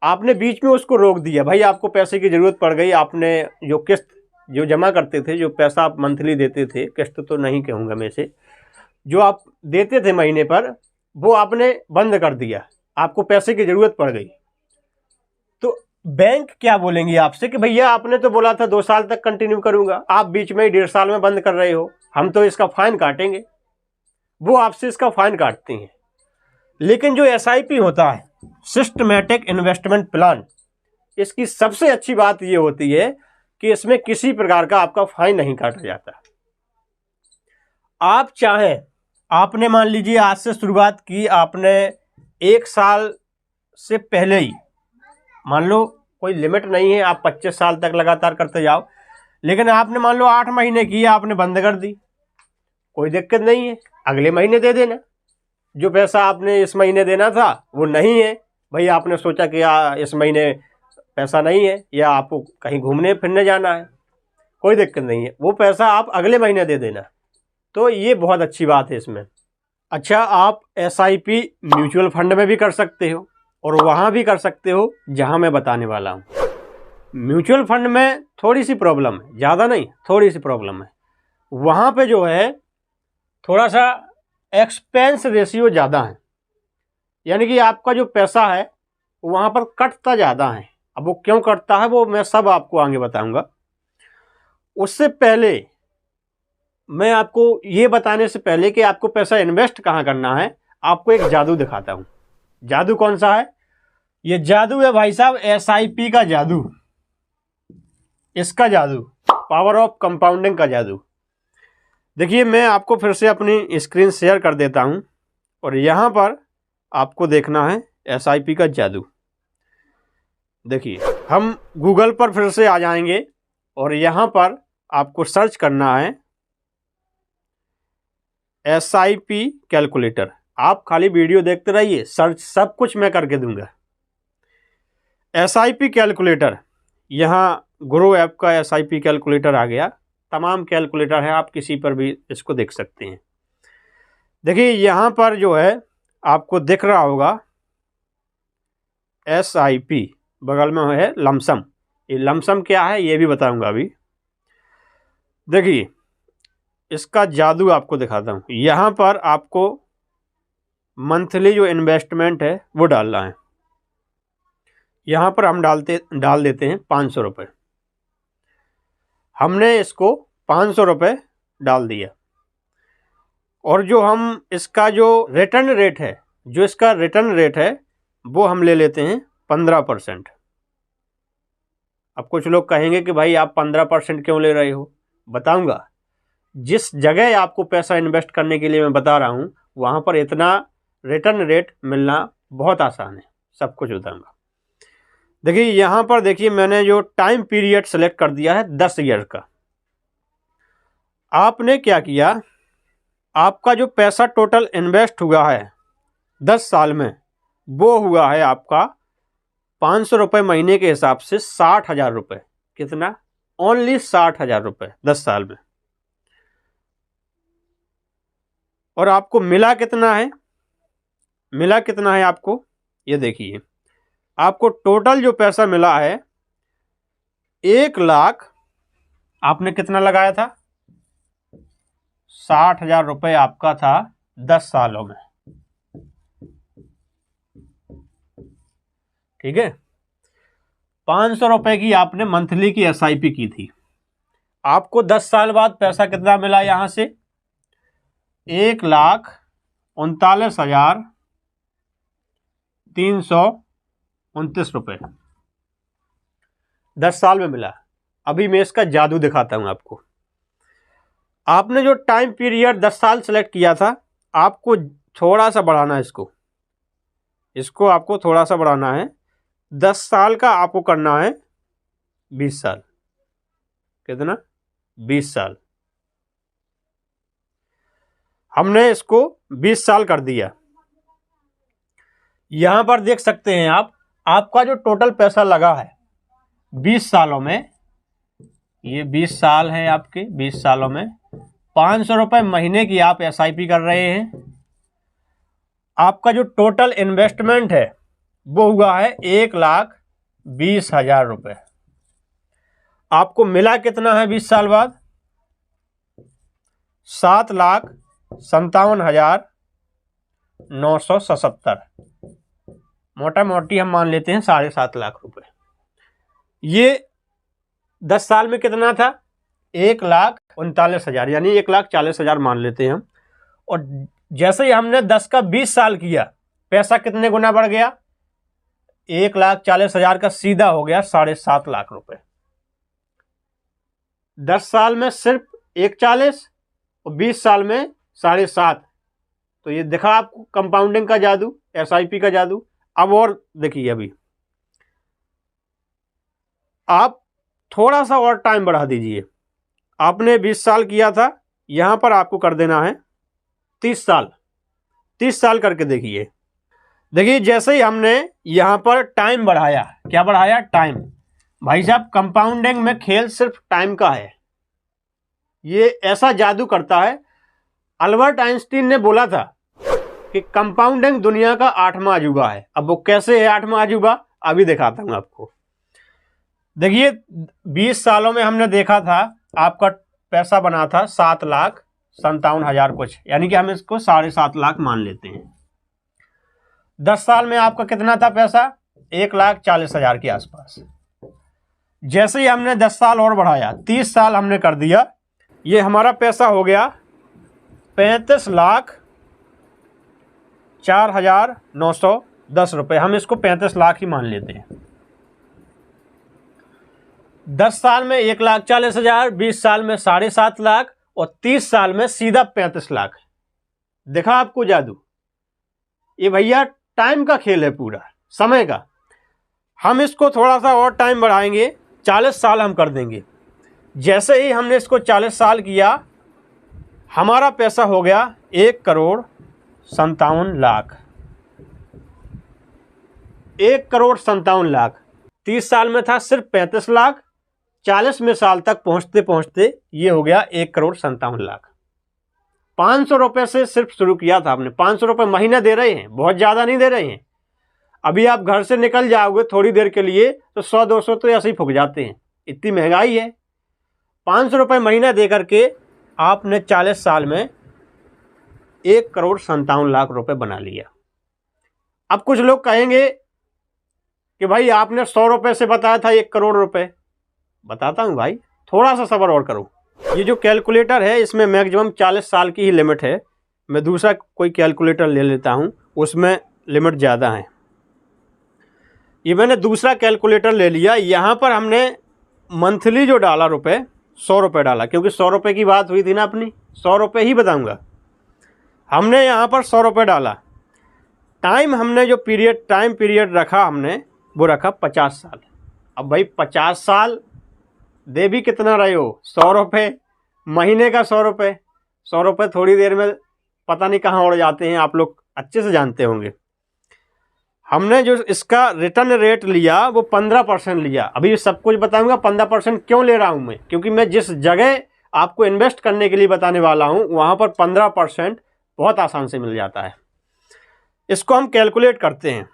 आपने बीच में उसको रोक दिया, भाई आपको पैसे की ज़रूरत पड़ गई, आपने जो किस्त जो जमा करते थे, जो पैसा आप मंथली देते थे, किस्त तो नहीं कहूँगा मैं इसे, जो आप देते थे महीने पर, वो आपने बंद कर दिया, आपको पैसे की ज़रूरत पड़ गई। तो बैंक क्या बोलेंगे आपसे कि भैया आपने तो बोला था 2 साल तक कंटिन्यू करूँगा, आप बीच में ही 1.5 साल में बंद कर रहे हो, हम तो इसका फ़ाइन काटेंगे। वो आपसे इसका फ़ाइन काटती हैं। लेकिन जो SIP होता है, सिस्टमैटिक इन्वेस्टमेंट प्लान, इसकी सबसे अच्छी बात ये होती है कि इसमें किसी प्रकार का आपका फाइन नहीं काटा जाता। आप चाहें, आपने मान लीजिए आज से शुरुआत की, आपने 1 साल से पहले ही, मान लो कोई लिमिट नहीं है, आप 25 साल तक लगातार करते जाओ, लेकिन आपने मान लो 8 महीने की, आपने बंद कर दी, कोई दिक्कत नहीं है, अगले महीने दे देना। जो पैसा आपने इस महीने देना था वो नहीं है, भाई आपने सोचा कि इस महीने पैसा नहीं है या आपको कहीं घूमने फिरने जाना है, कोई दिक्कत नहीं है, वो पैसा आप अगले महीने दे देना। तो ये बहुत अच्छी बात है इसमें। अच्छा, आप SIP म्यूचुअल फंड में भी कर सकते हो और वहाँ भी कर सकते हो जहाँ मैं बताने वाला हूँ। म्यूचुअल फंड में थोड़ी सी प्रॉब्लम है, ज़्यादा नहीं, थोड़ी सी प्रॉब्लम है। वहाँ पे जो है थोड़ा सा एक्सपेंस रेशियो ज़्यादा है, यानी कि आपका जो पैसा है वहाँ पर कटता ज़्यादा है। अब वो क्यों करता है वो मैं सब आपको आगे बताऊंगा। उससे पहले मैं आपको ये बताने से पहले कि आपको पैसा इन्वेस्ट कहाँ करना है, आपको एक जादू दिखाता हूँ। जादू कौन सा है? ये जादू है भाई साहब SIP का जादू, इसका जादू, पावर ऑफ कंपाउंडिंग का जादू। देखिए मैं आपको फिर से अपनी स्क्रीन शेयर कर देता हूं और यहां पर आपको देखना है SIP का जादू। देखिए हम गूगल पर फिर से आ जाएंगे और यहां पर आपको सर्च करना है SIP कैलकुलेटर। आप खाली वीडियो देखते रहिए, सर्च सब कुछ मैं करके दूंगा। SIP कैलकुलेटर, यहाँ ग्रो ऐप का SIP कैलकुलेटर आ गया। तमाम कैलकुलेटर हैं, आप किसी पर भी इसको देख सकते हैं। देखिए यहाँ पर जो है आपको दिख रहा होगा SIP, बगल में है लमसम। ये लमसम क्या है ये भी बताऊंगा अभी। देखिए इसका जादू आपको दिखाता हूँ। यहाँ पर आपको मंथली जो इन्वेस्टमेंट है वो डालना है। यहाँ पर हम डाल देते हैं 500 रुपये। हमने इसको 500 रुपये डाल दिया और जो हम इसका जो रिटर्न रेट है वो हम ले लेते हैं 15%। अब कुछ लोग कहेंगे कि भाई आप 15% क्यों ले रहे हो, बताऊंगा। जिस जगह आपको पैसा इन्वेस्ट करने के लिए मैं बता रहा हूं वहां पर इतना रिटर्न रेट मिलना बहुत आसान है, सब कुछ बताऊंगा। देखिए यहाँ पर देखिए मैंने जो टाइम पीरियड सेलेक्ट कर दिया है 10 ईयर का। आपने क्या किया, आपका जो पैसा टोटल इन्वेस्ट हुआ है 10 साल में वो हुआ है आपका 500 रुपये महीने के हिसाब से 60,000 रुपये। कितना? ओनली 60,000 रुपये 10 साल में। और आपको मिला कितना है? आपको ये देखिए, आपको टोटल जो पैसा मिला है 1 लाख, आपने कितना लगाया था? 60,000 रुपये आपका था 10 सालों में, ठीक है। 500 रुपये की आपने मंथली की SIP की थी। आपको 10 साल बाद पैसा कितना मिला यहां से? 1,39,329 रुपये 10 साल में मिला। अभी मैं इसका जादू दिखाता हूं आपको। आपने जो टाइम पीरियड 10 साल सेलेक्ट किया था, आपको थोड़ा सा बढ़ाना है इसको आपको थोड़ा सा बढ़ाना है। 10 साल का आपको करना है 20 साल। कितना? 20 साल। हमने इसको 20 साल कर दिया। यहां पर देख सकते हैं आप, आपका जो टोटल पैसा लगा है 20 सालों में, ये 20 साल है आपके, 20 सालों में 500 रुपये महीने की आप SIP कर रहे हैं। आपका जो टोटल इन्वेस्टमेंट है वो हुआ है 1,20,000 रुपये। आपको मिला कितना है 20 साल बाद? 7,57,977। मोटा मोटी हम मान लेते हैं 7.5 लाख रुपए। ये 10 साल में कितना था? 1,39,000, यानी 1,40,000 मान लेते हैं हम। और जैसे ही हमने 10 का 20 साल किया, पैसा कितने गुना बढ़ गया? 1,40,000 का सीधा हो गया 7.5 लाख रुपए। 10 साल में सिर्फ 1,40 और 20 साल में 7.5। तो ये देखा आपको कंपाउंडिंग का जादू, SIP का जादू। अब और देखिए, अभी आप थोड़ा सा और टाइम बढ़ा दीजिए। आपने 20 साल किया था, यहां पर आपको कर देना है 30 साल। 30 साल करके देखिए। देखिए जैसे ही हमने यहां पर टाइम बढ़ाया, क्या बढ़ाया? टाइम। भाई साहब कंपाउंडिंग में खेल सिर्फ टाइम का है। ये ऐसा जादू करता है। अल्बर्ट आइंस्टीन ने बोला था कि कंपाउंडिंग दुनिया का 8वां अजूबा है। अब वो कैसे है 8वां अजूबा, अभी दिखाता हूं आपको। देखिए 20 सालों में हमने देखा था आपका पैसा बना था 7,57,000 कुछ, यानी कि हम इसको 7.5 लाख मान लेते हैं। 10 साल में आपका कितना था पैसा? 1,40,000 के आसपास। जैसे ही हमने 10 साल और बढ़ाया, 30 साल हमने कर दिया, ये हमारा पैसा हो गया 35,04,910 रुपये। हम इसको 35 लाख ही मान लेते हैं। 10 साल में 1,40,000, 20 साल में 7.5 लाख और 30 साल में सीधा 35 लाख। देखा आपको जादू? ये भैया टाइम का खेल है, पूरा समय का। हम इसको थोड़ा सा और टाइम बढ़ाएंगे, 40 साल हम कर देंगे। जैसे ही हमने इसको 40 साल किया, हमारा पैसा हो गया 1,57,00,000। 1,57,00,000। 30 साल में था सिर्फ 35 लाख, 40वें साल तक पहुंचते पहुंचते ये हो गया 1,57,00,000। 500 रुपये से सिर्फ शुरू किया था आपने। 500 रुपये महीना दे रहे हैं, बहुत ज़्यादा नहीं दे रहे हैं। अभी आप घर से निकल जाओगे थोड़ी देर के लिए तो 100-200 तो ऐसे ही फूक जाते हैं, इतनी महंगाई है। 500 रुपये महीना दे करके आपने 40 साल में 1,57,00,000 रुपये बना लिया। अब कुछ लोग कहेंगे कि भाई आपने 100 रुपये से बताया था 1 करोड़ रुपये। बताता हूँ भाई, थोड़ा सा सब्र और करो। ये जो कैलकुलेटर है इसमें मैक्सिमम 40 साल की ही लिमिट है। मैं दूसरा कोई कैलकुलेटर ले लेता हूँ, उसमें लिमिट ज़्यादा है। ये मैंने दूसरा कैलकुलेटर ले लिया। यहाँ पर हमने मंथली जो डाला रुपए, 100 रुपये डाला, क्योंकि 100 रुपये की बात हुई थी ना अपनी, 100 रुपये ही बताऊँगा। हमने यहाँ पर 100 रुपये डाला। टाइम हमने जो टाइम पीरियड रखा हमने, वो रखा 50 साल। अब भाई 50 साल दे भी कितना रहे हो? 100 रुपये महीने का। 100 रुपये, 100 रुपये थोड़ी देर में पता नहीं कहाँ उड़ जाते हैं, आप लोग अच्छे से जानते होंगे। हमने जो इसका रिटर्न रेट लिया वो 15% लिया। अभी सब कुछ बताऊंगा 15% क्यों ले रहा हूं मैं, क्योंकि मैं जिस जगह आपको इन्वेस्ट करने के लिए बताने वाला हूं वहां पर 15% बहुत आसान से मिल जाता है। इसको हम कैलकुलेट करते हैं।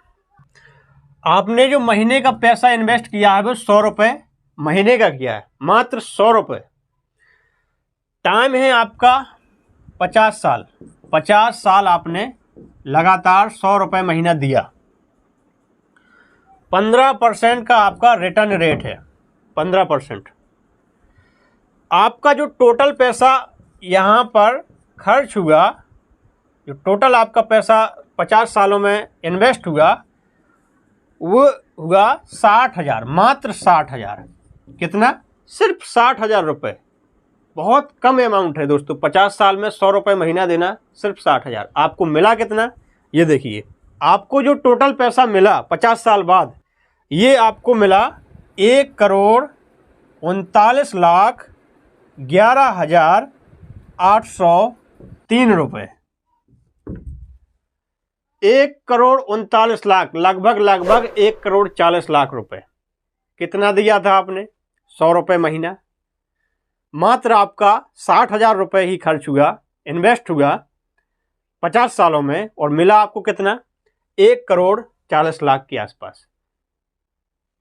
आपने जो महीने का पैसा इन्वेस्ट किया है वो 100 रुपये महीने का किया है, मात्र 100 रुपये। टाइम है आपका 50 साल। 50 साल आपने लगातार 100 रुपये महीना दिया। 15% का आपका रिटर्न रेट है, 15%। आपका जो टोटल पैसा यहाँ पर खर्च हुआ, जो टोटल आपका पैसा 50 सालों में इन्वेस्ट हुआ, वो हुआ 60,000, मात्र 60,000। कितना? सिर्फ 60,000 रुपये। बहुत कम अमाउंट है दोस्तों। 50 साल में 100 रुपये महीना देना, सिर्फ 60,000। आपको मिला कितना? ये देखिए, आपको जो टोटल पैसा मिला 50 साल बाद, ये आपको मिला 1,11,11,803 रुपये। 1,39,00,000, लगभग 1,40,00,000 रुपये। कितना दिया था आपने? 100 रुपये महीना। मात्र आपका 60,000 रुपये ही खर्च हुआ, इन्वेस्ट हुआ 50 सालों में, और मिला आपको कितना? 1,40,00,000 के आसपास।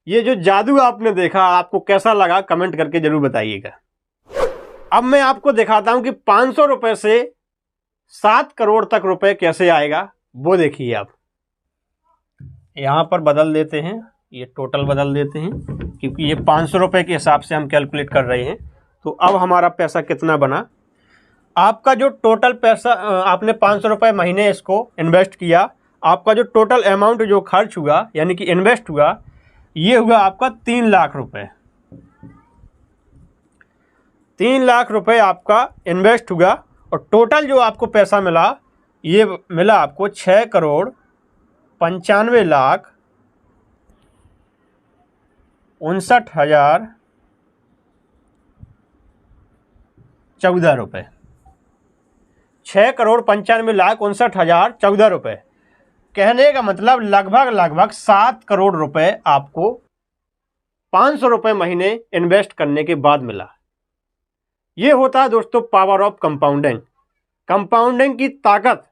ये जो जादू आपने देखा, आपको कैसा लगा कमेंट करके जरूर बताइएगा। अब मैं आपको दिखाता हूं कि 500 रुपये से 7 करोड़ तक रुपए कैसे आएगा, वो देखिए। आप यहां पर बदल देते हैं, ये टोटल बदल देते हैं, क्योंकि ये 500 रुपये के हिसाब से हम कैलकुलेट कर रहे हैं। तो अब हमारा पैसा कितना बना? आपका जो टोटल पैसा, आपने 500 रुपये महीने इसको इन्वेस्ट किया, आपका जो टोटल अमाउंट जो खर्च हुआ यानी कि इन्वेस्ट हुआ, ये हुआ आपका 3 लाख रुपए। 3 लाख रुपए आपका इन्वेस्ट हुआ, और टोटल जो आपको पैसा मिला, ये मिला आपको 6,95,59,014 रुपये। 6,95,59,014 रुपये। कहने का मतलब लगभग 7 करोड़ रुपए आपको 500 रुपये महीने इन्वेस्ट करने के बाद मिला। ये होता है दोस्तों पावर ऑफ कंपाउंडिंग। कंपाउंडिंग की ताकत।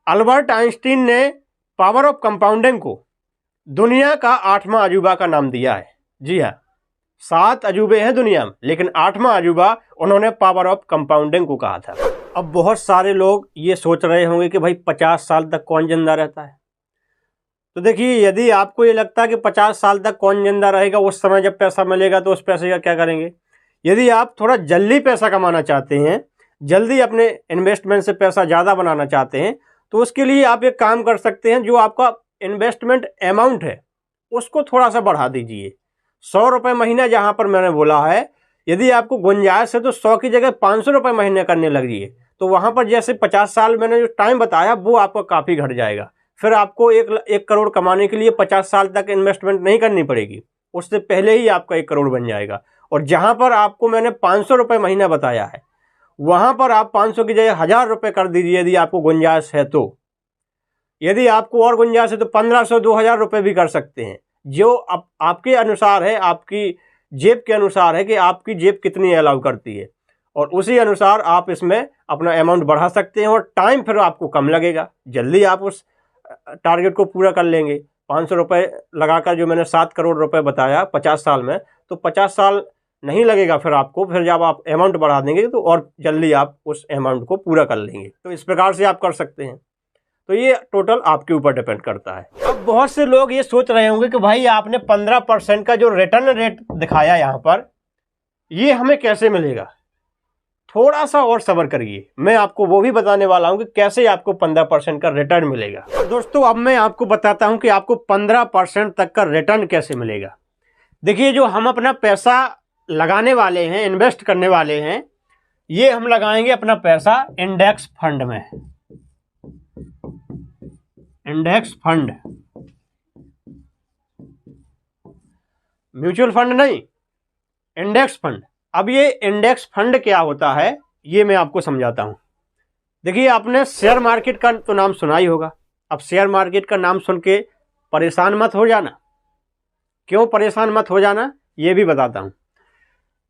अल्बर्ट आइंस्टीन ने पावर ऑफ कंपाउंडिंग को दुनिया का 8वां अजूबा का नाम दिया है। जी हाँ, 7 अजूबे हैं दुनिया में, लेकिन 8वां अजूबा उन्होंने पावर ऑफ कंपाउंडिंग को कहा था। अब बहुत सारे लोग ये सोच रहे होंगे कि भाई 50 साल तक कौन जिंदा रहता है, तो देखिए, यदि आपको ये लगता है कि 50 साल तक कौन जिंदा रहेगा, उस समय जब पैसा मिलेगा तो उस पैसे का क्या करेंगे। यदि आप थोड़ा जल्दी पैसा कमाना चाहते हैं, जल्दी अपने इन्वेस्टमेंट से पैसा ज़्यादा बनाना चाहते हैं, तो उसके लिए आप एक काम कर सकते हैं, जो आपका इन्वेस्टमेंट अमाउंट है उसको थोड़ा सा बढ़ा दीजिए। 100 रुपये महीना जहाँ पर मैंने बोला है, यदि आपको गुंजाइश है तो 100 की जगह 500 रुपये महीने करने लगिए। तो वहाँ पर जैसे 50 साल मैंने जो टाइम बताया वो आपका काफ़ी घट जाएगा। फिर आपको 1 करोड़ कमाने के लिए 50 साल तक इन्वेस्टमेंट नहीं करनी पड़ेगी, उससे पहले ही आपका 1 करोड़ बन जाएगा। और जहाँ पर आपको मैंने 500 रुपये महीना बताया है, वहाँ पर आप 500 की जगह 1000 रुपये कर दीजिए यदि आपको गुंजाइश है तो। यदि आपको और गुंजाइश है तो 1500 2000 रुपये भी कर सकते हैं, जो आपके अनुसार है, आपकी जेब के अनुसार है कि आपकी जेब कितनी अलाउ करती है, और उसी अनुसार आप इसमें अपना अमाउंट बढ़ा सकते हैं। और टाइम फिर आपको कम लगेगा, जल्दी आप उस टारगेट को पूरा कर लेंगे। 500 रुपये लगाकर जो मैंने 7 करोड़ रुपए बताया 50 साल में, तो 50 साल नहीं लगेगा फिर आपको। फिर जब आप अमाउंट बढ़ा देंगे तो और जल्दी आप उस अमाउंट को पूरा कर लेंगे। तो इस प्रकार से आप कर सकते हैं। तो ये टोटल आपके ऊपर डिपेंड करता है। अब बहुत से लोग ये सोच रहे होंगे कि भाई आपने 15% का जो रिटर्न रेट दिखाया यहाँ पर, ये हमें कैसे मिलेगा। थोड़ा सा और सब्र करिए, मैं आपको वो भी बताने वाला हूँ कि कैसे आपको 15% का रिटर्न मिलेगा। दोस्तों, अब मैं आपको बताता हूँ कि आपको 15% तक का रिटर्न कैसे मिलेगा। देखिए, जो हम अपना पैसा लगाने वाले हैं, इन्वेस्ट करने वाले हैं, ये हम लगाएंगे अपना पैसा इंडेक्स फंड में। इंडेक्स फंड, म्यूचुअल फंड नहीं, इंडेक्स फंड। अब ये इंडेक्स फंड क्या होता है ये मैं आपको समझाता हूं। देखिए, आपने शेयर मार्केट का तो नाम सुना ही होगा। अब शेयर मार्केट का नाम सुन के परेशान मत हो जाना। क्यों परेशान मत हो जाना, ये भी बताता हूं।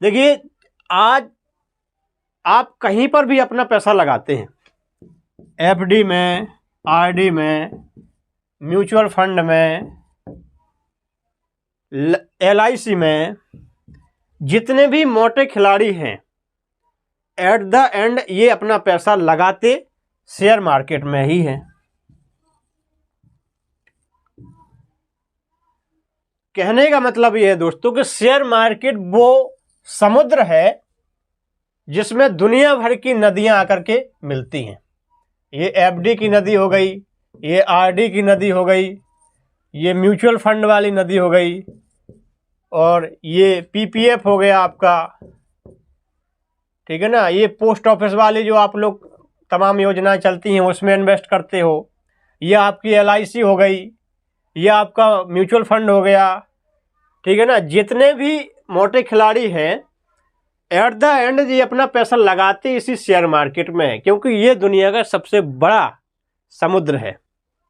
देखिए, आज आप कहीं पर भी अपना पैसा लगाते हैं, एफडी में, आरडी में, म्यूचुअल फंड में, एलआईसी में, जितने भी मोटे खिलाड़ी हैं, एट द एंड ये अपना पैसा लगाते शेयर मार्केट में ही है। कहने का मतलब ये है दोस्तों कि शेयर मार्केट वो समुद्र है जिसमें दुनिया भर की नदियां आकर के मिलती हैं। ये एफडी की नदी हो गई, ये आरडी की नदी हो गई, ये म्यूचुअल फंड वाली नदी हो गई, और ये पीपीएफ हो गया आपका, ठीक है ना। ये पोस्ट ऑफिस वाली जो आप लोग तमाम योजनाएं चलती हैं उसमें इन्वेस्ट करते हो, ये आपकी एलआईसी हो गई, ये आपका म्यूचुअल फंड हो गया, ठीक है ना। जितने भी मोटे खिलाड़ी हैं, एट द एंड ये अपना पैसा लगाते इसी शेयर मार्केट में है, क्योंकि ये दुनिया का सबसे बड़ा समुद्र है।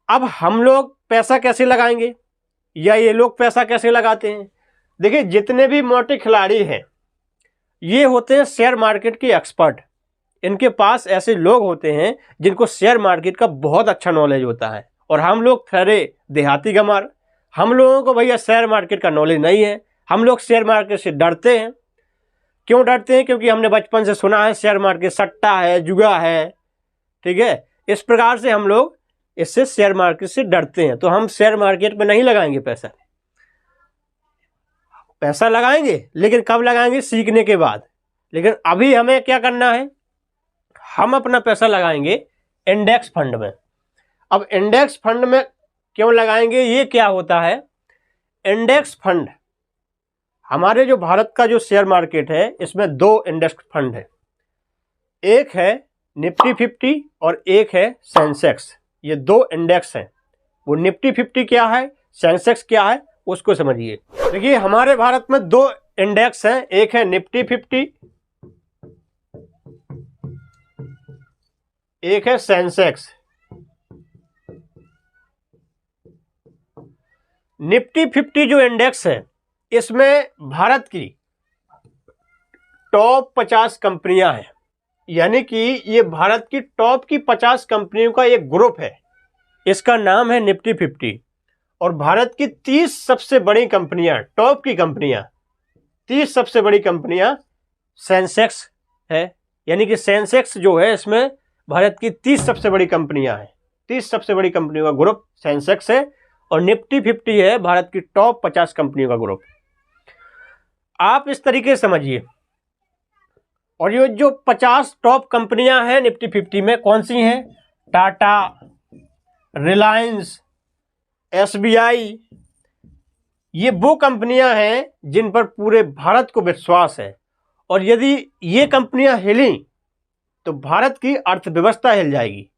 अब हम लोग पैसा कैसे लगाएंगे, या ये लोग पैसा कैसे लगाते हैं। देखिए, जितने भी मोटे खिलाड़ी हैं ये होते हैं शेयर मार्केट के एक्सपर्ट। इनके पास ऐसे लोग होते हैं जिनको शेयर मार्केट का बहुत अच्छा नॉलेज होता है। और हम लोग ठहरे देहाती गंवार, हम लोगों को भैया शेयर मार्केट का नॉलेज नहीं है। हम लोग शेयर मार्केट से डरते हैं। क्यों डरते हैं? क्योंकि हमने बचपन से सुना है शेयर मार्केट सट्टा है, जुआ है, ठीक है। इस प्रकार से हम लोग इससे शेयर मार्केट से डरते हैं। तो हम शेयर मार्केट में नहीं लगाएंगे पैसा। पैसा लगाएंगे लेकिन कब लगाएंगे? सीखने के बाद। लेकिन अभी हमें क्या करना है, हम अपना पैसा लगाएंगे इंडेक्स फंड में। अब इंडेक्स फंड में क्यों लगाएंगे, ये क्या होता है? इंडेक्स फंड, हमारे जो भारत का जो शेयर मार्केट है इसमें 2 इंडेक्स फंड है। एक है निफ्टी 50 और एक है सेंसेक्स। ये 2 इंडेक्स हैं। वो निफ्टी 50 क्या है, सेंसेक्स क्या है, उसको समझिए। देखिए, हमारे भारत में 2 इंडेक्स हैं। एक है निफ्टी 50, एक है सेंसेक्स। निफ्टी 50 जो इंडेक्स है इसमें भारत की टॉप 50 कंपनियां हैं। यानी कि ये भारत की टॉप की 50 कंपनियों का एक ग्रुप है। इसका नाम है निफ्टी 50। और भारत की 30 सबसे बड़ी कंपनियां, टॉप की कंपनियां, 30 सबसे बड़ी कंपनियां सेंसेक्स है। यानी कि सेंसेक्स जो है इसमें भारत की 30 सबसे बड़ी कंपनियां हैं। 30 सबसे बड़ी कंपनियों का ग्रुप सेंसेक्स है। और निफ्टी 50 है भारत की टॉप 50 कंपनियों का ग्रुप। आप इस तरीके से समझिए। और ये जो 50 टॉप कंपनियां हैं निफ्टी 50 में कौन सी हैं? टाटा, रिलायंस, SBI, ये वो कंपनियां हैं जिन पर पूरे भारत को विश्वास है। और यदि ये कंपनियां हिली तो भारत की अर्थव्यवस्था हिल जाएगी।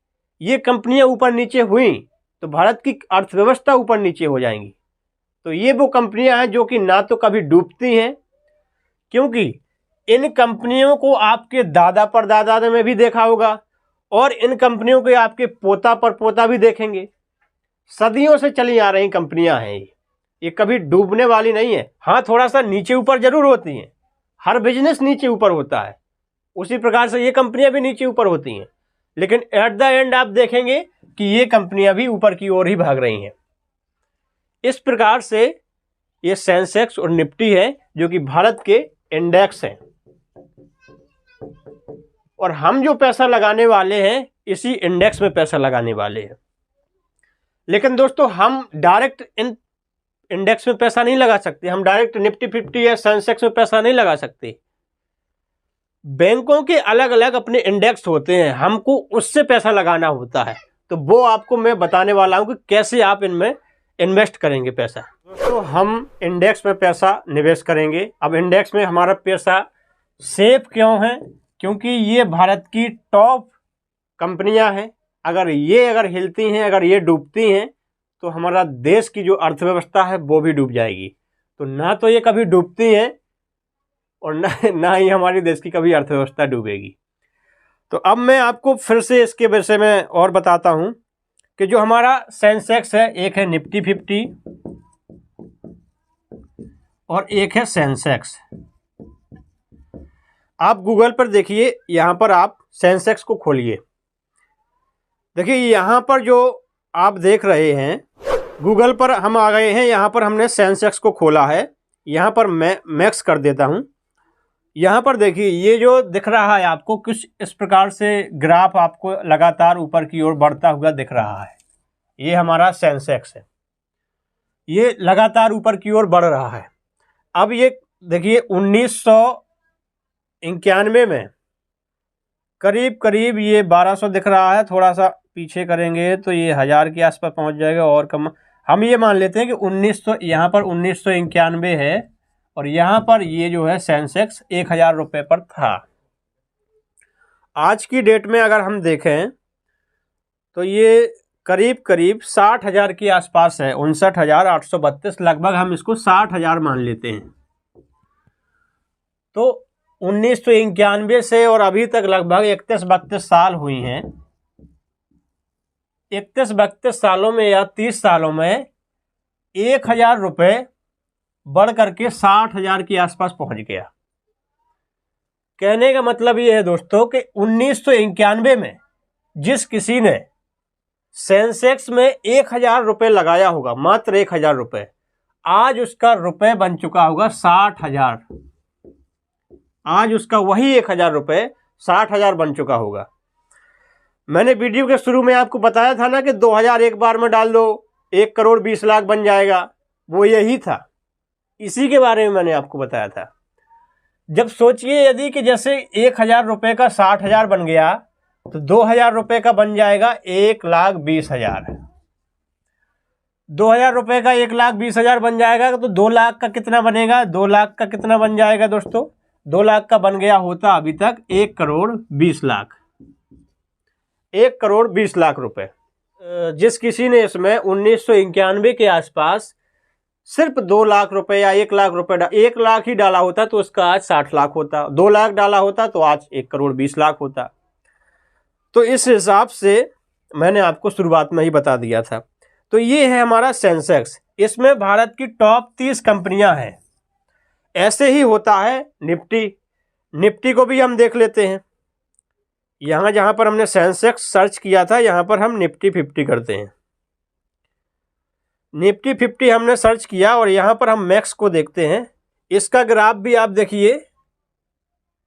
ये कंपनियां ऊपर नीचे हुई तो भारत की अर्थव्यवस्था ऊपर नीचे हो जाएंगी। तो ये वो कंपनियां हैं जो कि ना तो कभी डूबती हैं, क्योंकि इन कंपनियों को आपके दादा परदादा में भी देखा होगा और इन कंपनियों को आपके पोता पर पोता भी देखेंगे। सदियों से चली आ रही कंपनियां हैं ये कभी डूबने वाली नहीं है। हाँ, थोड़ा सा नीचे ऊपर जरूर होती हैं, हर बिजनेस नीचे ऊपर होता है, उसी प्रकार से ये कंपनियां भी नीचे ऊपर होती हैं, लेकिन एट द एंड आप देखेंगे कि ये कंपनियां भी ऊपर की ओर ही भाग रही हैं। इस प्रकार से ये सेंसेक्स और निफ्टी है जो कि भारत के इंडेक्स हैं, और हम जो पैसा लगाने वाले हैं इसी इंडेक्स में पैसा लगाने वाले हैं। लेकिन दोस्तों, हम डायरेक्ट इन इंडेक्स में पैसा नहीं लगा सकते, हम डायरेक्ट निफ्टी 50 या सेंसेक्स में पैसा नहीं लगा सकते। बैंकों के अलग अलग अपने इंडेक्स होते हैं, हमको उससे पैसा लगाना होता है। तो वो आपको मैं बताने वाला हूं कि कैसे आप इनमें इन्वेस्ट करेंगे पैसा। दोस्तों, हम इंडेक्स में पैसा निवेश करेंगे। अब इंडेक्स में हमारा पैसा सेफ क्यों है? क्योंकि ये भारत की टॉप कंपनियां हैं। अगर हिलती हैं, अगर ये डूबती हैं तो हमारा देश की जो अर्थव्यवस्था है वो भी डूब जाएगी। तो ना तो ये कभी डूबती हैं और ना ही हमारी देश की कभी अर्थव्यवस्था डूबेगी। तो अब मैं आपको फिर से इसके विषय में और बताता हूं कि जो हमारा सेंसेक्स है, एक है निफ्टी 50 और एक है सेंसेक्स। आप गूगल पर देखिए, यहां पर आप सेंसेक्स को खोलिए। देखिए, यहां पर जो आप देख रहे हैं, गूगल पर हम आ गए हैं। यहां पर हमने सेंसेक्स को खोला है। यहां पर मैं मैक्स कर देता हूं। यहां पर देखिए, ये जो दिख रहा है आपको, कुछ इस प्रकार से ग्राफ आपको लगातार ऊपर की ओर बढ़ता हुआ दिख रहा है। ये हमारा सेंसेक्स है, ये लगातार ऊपर की ओर बढ़ रहा है। अब ये देखिए 1991 में करीब करीब ये 1200 दिख रहा है। थोड़ा सा पीछे करेंगे तो ये 1000 के आसपास पहुंच जाएगा और कम। हम ये मान लेते हैं कि 1900, यहाँ पर 1991 है और यहाँ पर ये जो है सेंसेक्स 1000 रुपये पर था। आज की डेट में अगर हम देखें तो ये करीब करीब 60,000 के आसपास है, 59,832, लगभग हम इसको 60,000 मान लेते हैं। तो 1991 से और अभी तक लगभग 31-32 साल हुई हैं। 31-32 सालों में या 30 सालों में 1000 रुपये बढ़ करके 60,000 के आसपास पहुंच गया। कहने का मतलब ये है दोस्तों कि 1991 में जिस किसी ने सेंसेक्स में 1000 रुपये लगाया होगा, मात्र 1000 रुपये, आज उसका रुपये बन चुका होगा 60,000। आज उसका वही 1000 रुपये 60,000 बन चुका होगा। मैंने वीडियो के शुरू में आपको बताया था ना कि 2000 एक बार में डाल दो 1 करोड़ 20 लाख बन जाएगा, वो यही था, इसी के बारे में मैंने आपको बताया था। जब सोचिए यदि कि जैसे 1000 रुपये का 60,000 बन गया तो 2000 रुपये का बन जाएगा 1,20,000। 2000 रुपये का 1,20,000 बन जाएगा तो 2 लाख का कितना बनेगा? 2 लाख का कितना बन जाएगा दोस्तों? 2 लाख का बन गया होता अभी तक 1 करोड़ 20 लाख। 1 करोड़ 20 लाख रुपए। जिस किसी ने इसमें 1991 के आसपास सिर्फ 2 लाख रुपए या 1 लाख रुपए 1 लाख ही डाला होता तो उसका आज 60 लाख होता। 2 लाख डाला होता तो आज 1 करोड़ 20 लाख होता। तो इस हिसाब से मैंने आपको शुरुआत में ही बता दिया था। तो ये है हमारा सेंसेक्स, इसमें भारत की टॉप 30 कंपनियां हैं। ऐसे ही होता है निफ्टी को भी हम देख लेते हैं। यहाँ जहाँ पर हमने सेंसेक्स सर्च किया था, यहाँ पर हम निफ्टी 50 करते हैं। निफ्टी 50 हमने सर्च किया और यहाँ पर हम मैक्स को देखते हैं। इसका ग्राफ भी आप देखिए,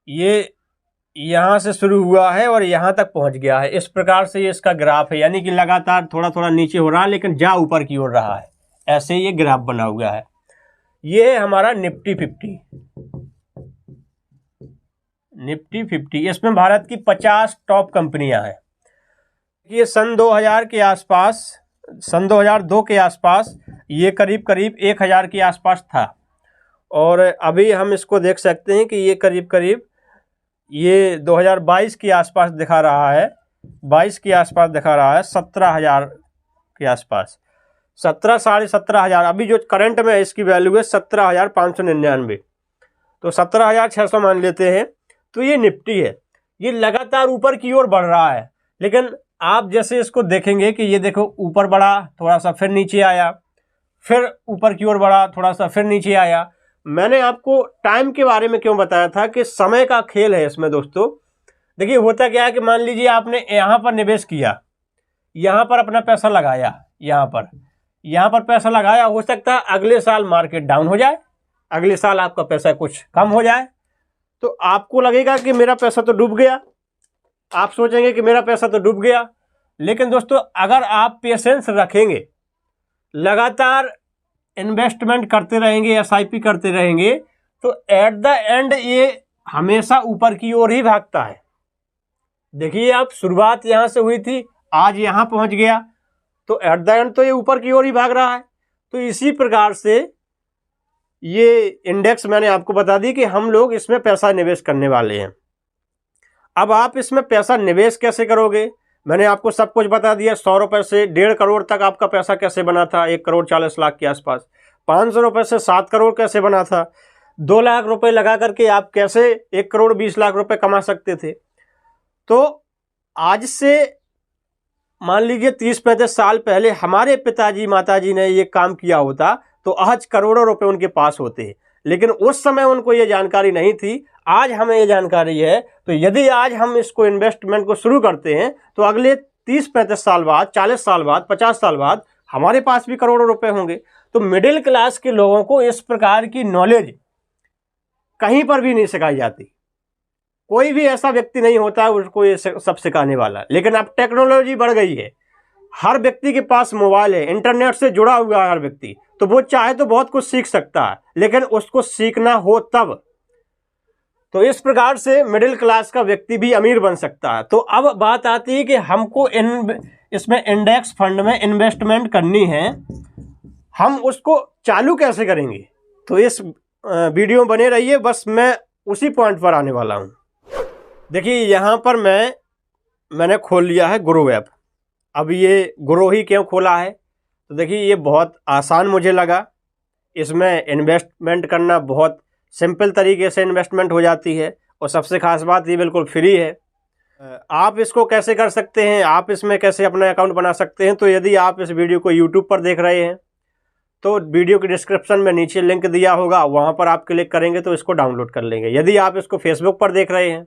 ये यहाँ से शुरू हुआ है और यहाँ तक पहुँच गया है। इस प्रकार से ये इसका ग्राफ है, यानी कि लगातार थोड़ा थोड़ा नीचे हो रहा है लेकिन जा ऊपर की ओर रहा है। ऐसे ये ग्राफ बना हुआ है। ये है हमारा निफ्टी 50। इसमें भारत की 50 टॉप कंपनियां हैं। ये सन 2000 के आसपास, सन 2002 के आसपास ये करीब करीब 1000 के आसपास था, और अभी हम इसको देख सकते हैं कि ये करीब करीब ये 2022 के आसपास दिखा रहा है, 22 के आसपास दिखा रहा है 17,000 के आसपास, 17,500 अभी जो करंट में इसकी वैल्यू है 17,599, तो 17,600 मान लेते हैं। तो ये निफ्टी है, ये लगातार ऊपर की ओर बढ़ रहा है। लेकिन आप जैसे इसको देखेंगे कि ये देखो ऊपर बढ़ा, थोड़ा सा फिर नीचे आया, फिर ऊपर की ओर बढ़ा, थोड़ा सा फिर नीचे आया। मैंने आपको टाइम के बारे में क्यों बताया था कि समय का खेल है इसमें दोस्तों। देखिए होता क्या है कि मान लीजिए आपने यहाँ पर निवेश किया, यहाँ पर अपना पैसा लगाया, यहाँ पर पैसा लगाया, हो सकता है अगले साल मार्केट डाउन हो जाए, अगले साल आपका पैसा कुछ कम हो जाए, तो आपको लगेगा कि मेरा पैसा तो डूब गया, आप सोचेंगे कि मेरा पैसा तो डूब गया। लेकिन दोस्तों अगर आप पेशेंस रखेंगे, लगातार इन्वेस्टमेंट करते रहेंगे, एसआईपी करते रहेंगे, तो एट द एंड ये हमेशा ऊपर की ओर ही भागता है। देखिए आप शुरुआत यहाँ से हुई थी, आज यहाँ पहुँच गया, तो एट द एंड तो ये ऊपर की ओर ही भाग रहा है। तो इसी प्रकार से ये इंडेक्स मैंने आपको बता दी कि हम लोग इसमें पैसा निवेश करने वाले हैं। अब आप इसमें पैसा निवेश कैसे करोगे, मैंने आपको सब कुछ बता दिया। 100 रुपये से 1.5 करोड़ तक आपका पैसा कैसे बना था, 1 करोड़ 40 लाख के आसपास। 500 रुपये से 7 करोड़ कैसे बना था। 2 लाख रुपए लगा करके आप कैसे 1 करोड़ 20 लाख रुपए कमा सकते थे। तो आज से मान लीजिए 30-35 साल पहले हमारे पिताजी माताजी ने ये काम किया होता तो आज करोड़ों रुपए उनके पास होते, लेकिन उस समय उनको ये जानकारी नहीं थी। आज हमें ये जानकारी है, तो यदि आज हम इसको इन्वेस्टमेंट को शुरू करते हैं तो अगले 30-35 साल बाद, 40 साल बाद, 50 साल बाद हमारे पास भी करोड़ों रुपए होंगे। तो मिडिल क्लास के लोगों को इस प्रकार की नॉलेज कहीं पर भी नहीं सिखाई जाती। कोई भी ऐसा व्यक्ति नहीं होता है उसको ये सब सिखाने वाला। लेकिन अब टेक्नोलॉजी बढ़ गई है, हर व्यक्ति के पास मोबाइल है, इंटरनेट से जुड़ा हुआ है हर व्यक्ति, तो वो चाहे तो बहुत कुछ सीख सकता है, लेकिन उसको सीखना हो तब। तो इस प्रकार से मिडिल क्लास का व्यक्ति भी अमीर बन सकता है। तो अब बात आती है कि हमको इसमें इंडेक्स फंड में इन्वेस्टमेंट करनी है, हम उसको चालू कैसे करेंगे। तो इस वीडियो में बने रहिए, बस मैं उसी पॉइंट पर आने वाला हूँ। देखिए यहाँ पर मैंने खोल लिया है ग्रो ऐप। अब ये ग्रो ही क्यों खोला है, तो देखिए ये बहुत आसान मुझे लगा। इसमें इन्वेस्टमेंट करना बहुत सिंपल तरीके से इन्वेस्टमेंट हो जाती है, और सबसे खास बात ये बिल्कुल फ्री है। आप इसको कैसे कर सकते हैं, आप इसमें कैसे अपना अकाउंट बना सकते हैं। तो यदि आप इस वीडियो को यूट्यूब पर देख रहे हैं तो वीडियो के डिस्क्रिप्शन में नीचे लिंक दिया होगा, वहाँ पर आप क्लिक करेंगे तो इसको डाउनलोड कर लेंगे। यदि आप इसको फेसबुक पर देख रहे हैं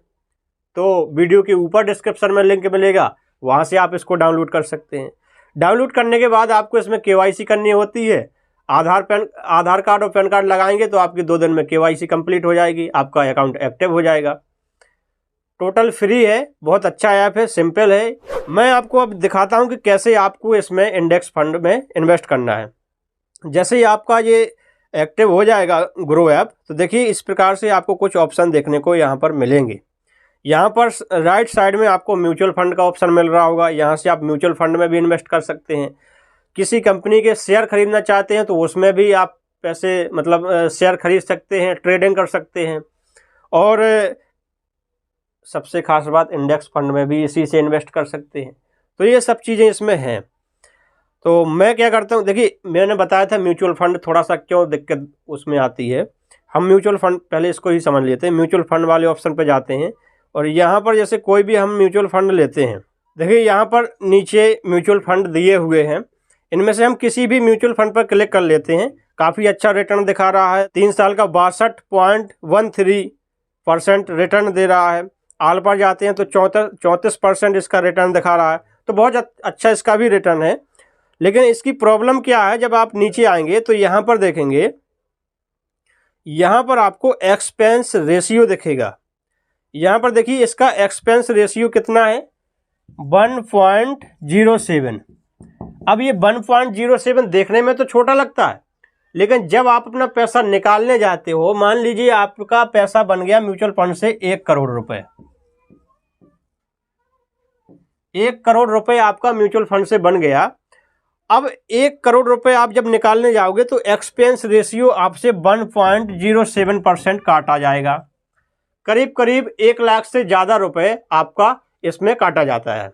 तो वीडियो के ऊपर डिस्क्रिप्शन में लिंक मिलेगा, वहाँ से आप इसको डाउनलोड कर सकते हैं। डाउनलोड करने के बाद आपको इसमें KYC करनी होती है। आधार कार्ड और पैन कार्ड लगाएंगे तो आपकी 2 दिन में KYC कंप्लीट हो जाएगी, आपका अकाउंट एक्टिव हो जाएगा। टोटल फ्री है, बहुत अच्छा ऐप है, सिंपल है। मैं आपको अब दिखाता हूँ कि कैसे आपको इसमें इंडेक्स फंड में इन्वेस्ट करना है। जैसे ही आपका ये एक्टिव हो जाएगा ग्रो ऐप, तो देखिए इस प्रकार से आपको कुछ ऑप्शन देखने को यहाँ पर मिलेंगे। यहाँ पर राइट साइड में आपको म्यूचुअल फंड का ऑप्शन मिल रहा होगा, यहाँ से आप म्यूचुअल फंड में भी इन्वेस्ट कर सकते हैं। किसी कंपनी के शेयर खरीदना चाहते हैं तो उसमें भी आप पैसे शेयर खरीद सकते हैं, ट्रेडिंग कर सकते हैं। और सबसे खास बात, इंडेक्स फंड में भी इसी से इन्वेस्ट कर सकते हैं। तो ये सब चीज़ें इसमें हैं। तो मैं क्या करता हूँ, देखिए मैंने बताया था म्यूचुअल फंड थोड़ा सा क्यों दिक्कत उसमें आती है। हम म्यूचुअल फंड पहले इसको ही समझ लेते हैं। म्यूचुअल फंड वाले ऑप्शन पर जाते हैं, और यहाँ पर जैसे कोई भी हम म्यूचुअल फंड लेते हैं, देखिए यहाँ पर नीचे म्यूचुअल फंड दिए हुए हैं। इनमें से हम किसी भी म्यूचुअल फंड पर क्लिक कर लेते हैं। काफ़ी अच्छा रिटर्न दिखा रहा है, 3 साल का 62.13% रिटर्न दे रहा है। आल पर जाते हैं तो 34% इसका रिटर्न दिखा रहा है, तो बहुत अच्छा इसका भी रिटर्न है। लेकिन इसकी प्रॉब्लम क्या है, जब आप नीचे आएंगे तो यहाँ पर देखेंगे, यहाँ पर आपको एक्सपेंस रेशियो दिखेगा। यहाँ पर देखिए इसका एक्सपेंस रेशियो कितना है, 1.07। अब ये 1.07 देखने में तो छोटा लगता है, लेकिन जब आप अपना पैसा निकालने जाते हो, मान लीजिए आपका पैसा बन गया म्यूचुअल फंड से 1 करोड़ रुपए, 1 करोड़ रुपए आपका म्यूचुअल फंड से बन गया। अब 1 करोड़ रुपए आप जब निकालने जाओगे तो एक्सपेंस रेशियो आपसे 1.07% काटा जाएगा। करीब करीब 1 लाख से ज़्यादा रुपए आपका इसमें काटा जाता है,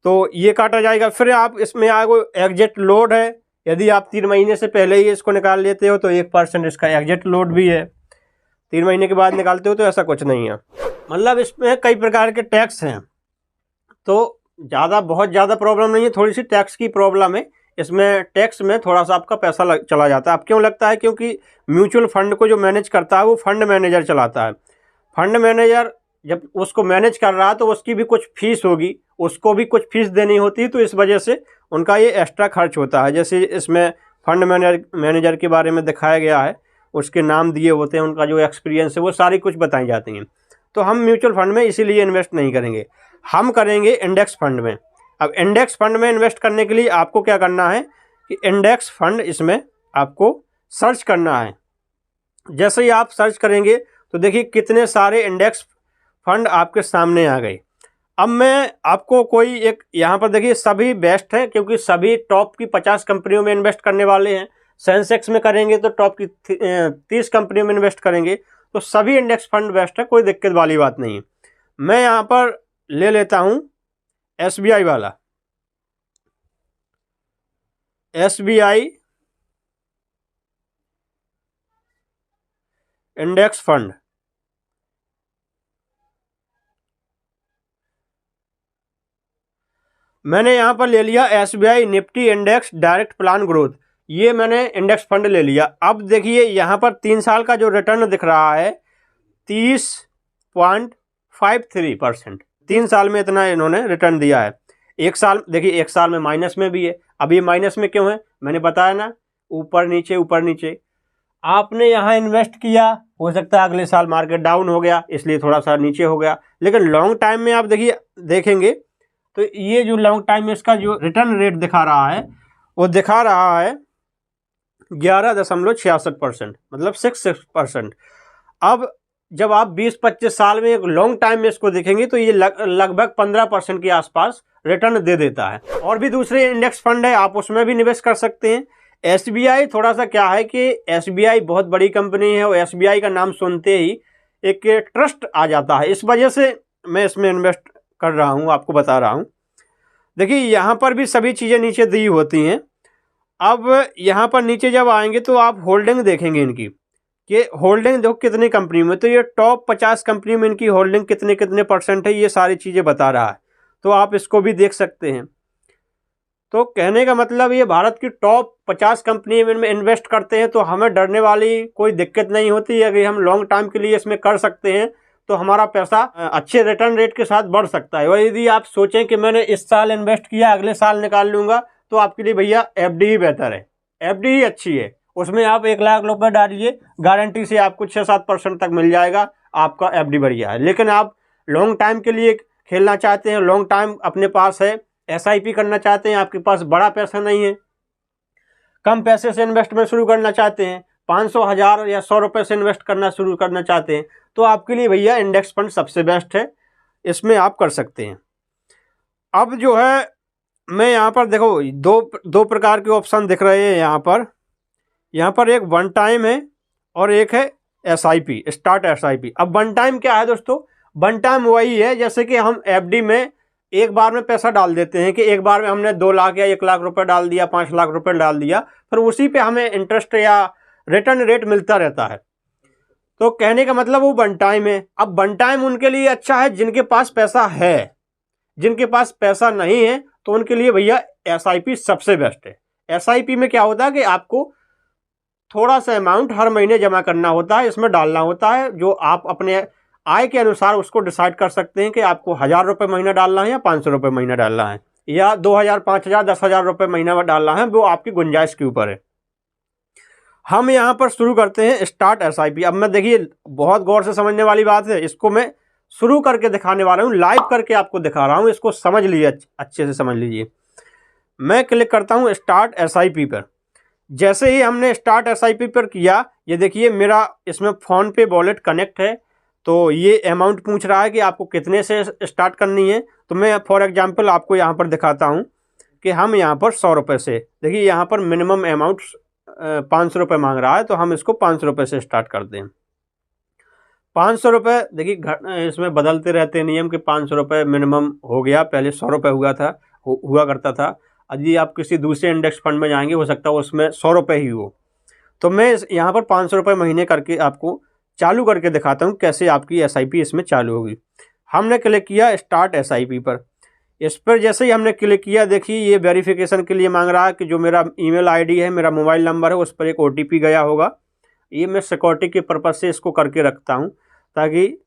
तो ये काटा जाएगा। फिर आप इसमें आगे एग्जिट लोड है, यदि आप 3 महीने से पहले ही इसको निकाल लेते हो तो 1% इसका एग्जिट लोड भी है, 3 महीने के बाद निकालते हो तो ऐसा कुछ नहीं है। मतलब इसमें कई प्रकार के टैक्स हैं, तो बहुत ज़्यादा प्रॉब्लम नहीं है, थोड़ी सी टैक्स की प्रॉब्लम है। इसमें टैक्स में थोड़ा सा आपका पैसा चला जाता है। अब क्यों लगता है? क्योंकि म्यूचुअल फंड को जो मैनेज करता है वो फंड मैनेजर चलाता है। फंड मैनेजर जब उसको मैनेज कर रहा है तो उसकी भी कुछ फीस होगी, उसको भी कुछ फीस देनी होती है, तो इस वजह से उनका ये एक्स्ट्रा खर्च होता है। जैसे इसमें फंड मैनेजर के बारे में दिखाया गया है, उसके नाम दिए होते हैं, उनका जो एक्सपीरियंस है वो सारी कुछ बताई जाती हैं। तो हम म्यूचुअल फंड में इसीलिए इन्वेस्ट नहीं करेंगे, हम करेंगे इंडेक्स फंड में। अब इंडेक्स फंड में इन्वेस्ट करने के लिए आपको क्या करना है कि इंडेक्स फंड इसमें आपको सर्च करना है। जैसे ही आप सर्च करेंगे तो देखिए कितने सारे इंडेक्स फंड आपके सामने आ गए। अब मैं आपको कोई एक यहाँ पर देखिए सभी बेस्ट है, क्योंकि सभी टॉप की 50 कंपनियों में इन्वेस्ट करने वाले हैं। सेंसेक्स में करेंगे तो टॉप की 30 कंपनियों में इन्वेस्ट करेंगे, तो सभी इंडेक्स फंड बेस्ट है, कोई दिक्कत वाली बात नहीं है। मैं यहाँ पर ले लेता हूँ SBI वाला, SBI इंडेक्स फंड। मैंने यहाँ पर ले लिया SBI Nifty index direct plan growth, ये मैंने इंडेक्स फंड ले लिया। अब देखिए यहाँ पर 3 साल का जो रिटर्न दिख रहा है 30.53%, 3 साल में इतना इन्होंने रिटर्न दिया है। 1 साल देखिए, 1 साल में माइनस में भी है। अब ये माइनस में क्यों है? मैंने बताया ना, ऊपर नीचे आपने यहाँ इन्वेस्ट किया, हो सकता है अगले साल मार्केट डाउन हो गया इसलिए थोड़ा सा नीचे हो गया, लेकिन लॉन्ग टाइम में आप देखेंगे तो ये जो लॉन्ग टाइम में इसका जो रिटर्न रेट दिखा रहा है वो दिखा रहा है 11.66%, मतलब 66%। अब जब आप 20-25 साल में एक लॉन्ग टाइम में इसको देखेंगे तो ये लगभग 15% के आसपास रिटर्न दे देता है। और भी दूसरे इंडेक्स फंड है, आप उसमें भी निवेश कर सकते हैं। SBI थोड़ा सा क्या है कि SBI बहुत बड़ी कंपनी है और SBI का नाम सुनते ही एक ट्रस्ट आ जाता है, इस वजह से मैं इसमें इन्वेस्ट कर रहा हूँ, आपको बता रहा हूँ। देखिए यहाँ पर भी सभी चीज़ें नीचे दी होती हैं। अब यहाँ पर नीचे जब आएंगे तो आप होल्डिंग देखेंगे इनकी, कि होल्डिंग देखो कितनी कंपनी में, तो ये टॉप 50 कंपनी में इनकी होल्डिंग कितने परसेंट है, ये सारी चीज़ें बता रहा है, तो आप इसको भी देख सकते हैं। तो कहने का मतलब ये भारत की टॉप 50 कंपनी में इन्वेस्ट करते हैं तो हमें डरने वाली कोई दिक्कत नहीं होती है। अगर हम लॉन्ग टाइम के लिए इसमें कर सकते हैं तो हमारा पैसा अच्छे रिटर्न रेट के साथ बढ़ सकता है। और यदि आप सोचें कि मैंने इस साल इन्वेस्ट किया अगले साल निकाल लूँगा, तो आपके लिए भैया FD ही बेहतर है, FD ही अच्छी है। उसमें आप 1 लाख रुपए डालिए, गारंटी से आपको 6-7% तक मिल जाएगा, आपका FD बढ़िया है। लेकिन आप लॉन्ग टाइम के लिए खेलना चाहते हैं, लॉन्ग टाइम अपने पास है, SIP करना चाहते हैं, आपके पास बड़ा पैसा नहीं है, कम पैसे से इन्वेस्टमेंट शुरू करना चाहते हैं, 500, 1000 या 100 रुपये से इन्वेस्ट करना शुरू करना चाहते हैं, तो आपके लिए भैया इंडेक्स फंड सबसे बेस्ट है, इसमें आप कर सकते हैं। अब जो है मैं यहाँ पर देखो दो प्रकार के ऑप्शन दिख रहे हैं यहाँ पर एक 1 टाइम है और एक है SIP, स्टार्ट SIP। अब 1 टाइम क्या है दोस्तों? 1 टाइम वही है जैसे कि हम FD में एक बार में पैसा डाल देते हैं, कि एक बार में हमने 2 लाख या 1 लाख रुपए डाल दिया, 5 लाख रुपए डाल दिया, फिर उसी पे हमें इंटरेस्ट या रिटर्न रेट मिलता रहता है। तो कहने का मतलब वो 1 टाइम है। अब 1 टाइम उनके लिए अच्छा है जिनके पास पैसा है, जिनके पास पैसा नहीं है तो उनके लिए भैया SIP सबसे बेस्ट है। SIP में क्या होता है कि आपको थोड़ा सा अमाउंट हर महीने जमा करना होता है, इसमें डालना होता है, जो आप अपने आय के अनुसार उसको डिसाइड कर सकते हैं कि आपको 1000 रुपये महीना डालना है या 500 रुपये महीना डालना है, या 2000, 5000, 10,000 रुपये महीना डालना है, वो आपकी गुंजाइश के ऊपर है। हम यहाँ पर शुरू करते हैं स्टार्ट SIP। अब मैं देखिए बहुत गौर से समझने वाली बात है, इसको मैं शुरू करके दिखाने वाला हूँ, लाइव करके आपको दिखा रहा हूँ, इसको समझ लीजिए, अच्छे से समझ लीजिए। मैं क्लिक करता हूँ स्टार्ट SIP पर। जैसे ही हमने स्टार्ट SIP पर किया, ये देखिए मेरा इसमें फ़ोन पे वॉलेट कनेक्ट है, तो ये अमाउंट पूछ रहा है कि आपको कितने से स्टार्ट करनी है। तो मैं फॉर एग्जांपल आपको यहाँ पर दिखाता हूँ कि हम यहाँ पर 100 रुपये से, देखिए यहाँ पर मिनिमम अमाउंट 500 रुपये मांग रहा है, तो हम इसको 500 रुपये से स्टार्ट करते हैं। 500 रुपये, देखिए इसमें बदलते रहते हैं नियम कि 500 रुपये मिनिमम हो गया, पहले 100 रुपये हुआ करता था। यदि आप किसी दूसरे इंडेक्स फंड में जाएंगे, हो सकता है उसमें 100 रुपये ही हो। तो मैं यहाँ पर 500 रुपये महीने करके आपको चालू करके दिखाता हूँ कैसे आपकी SIP इसमें चालू होगी। हमने क्लिक किया स्टार्ट SIP पर। इस पर जैसे ही हमने क्लिक किया, देखिए ये वेरिफिकेशन के लिए मांग रहा है कि जो मेरा ईमेल ID है, मेरा मोबाइल नंबर है, उस पर एक OTP गया होगा। ये मैं सिक्योरिटी के पर्पज़ से इसको करके रखता हूँ, ताकि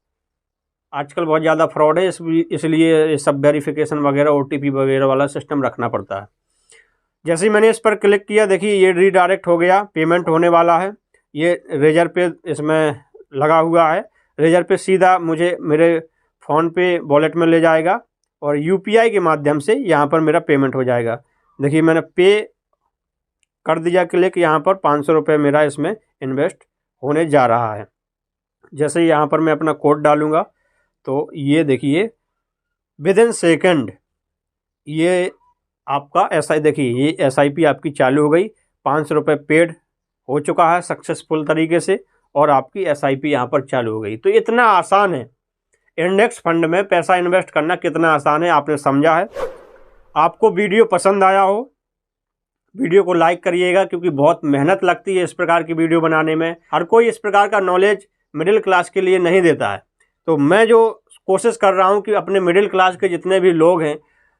आजकल बहुत ज़्यादा फ्रॉड है, इसलिए ये सब वेरिफिकेशन वगैरह OTP वगैरह वाला सिस्टम रखना पड़ता है। जैसे ही मैंने इस पर क्लिक किया, देखिए ये रीडायरेक्ट हो गया, पेमेंट होने वाला है। ये रेजर पे इसमें लगा हुआ है, रेजर पे सीधा मुझे मेरे फ़ोन पे वॉलेट में ले जाएगा और UPI के माध्यम से यहाँ पर मेरा पेमेंट हो जाएगा। देखिए मैंने पे कर दिया क्लिक, यहाँ पर 500 रुपये मेरा इसमें इन्वेस्ट होने जा रहा है। जैसे यहाँ पर मैं अपना कोड डालूँगा, तो ये देखिए विदिन सेकंड ये आपका देखिए ये SIP आपकी चालू हो गई। 500 रुपये पेड हो चुका है सक्सेसफुल तरीके से, और आपकी SIP यहाँ पर चालू हो गई। तो इतना आसान है इंडेक्स फंड में पैसा इन्वेस्ट करना, कितना आसान है, आपने समझा है। आपको वीडियो पसंद आया हो, वीडियो को लाइक करिएगा, क्योंकि बहुत मेहनत लगती है इस प्रकार की वीडियो बनाने में। हर कोई इस प्रकार का नॉलेज मिडिल क्लास के लिए नहीं देता है। तो मैं जो कोशिश कर रहा हूँ कि अपने मिडिल क्लास के जितने भी लोग हैं,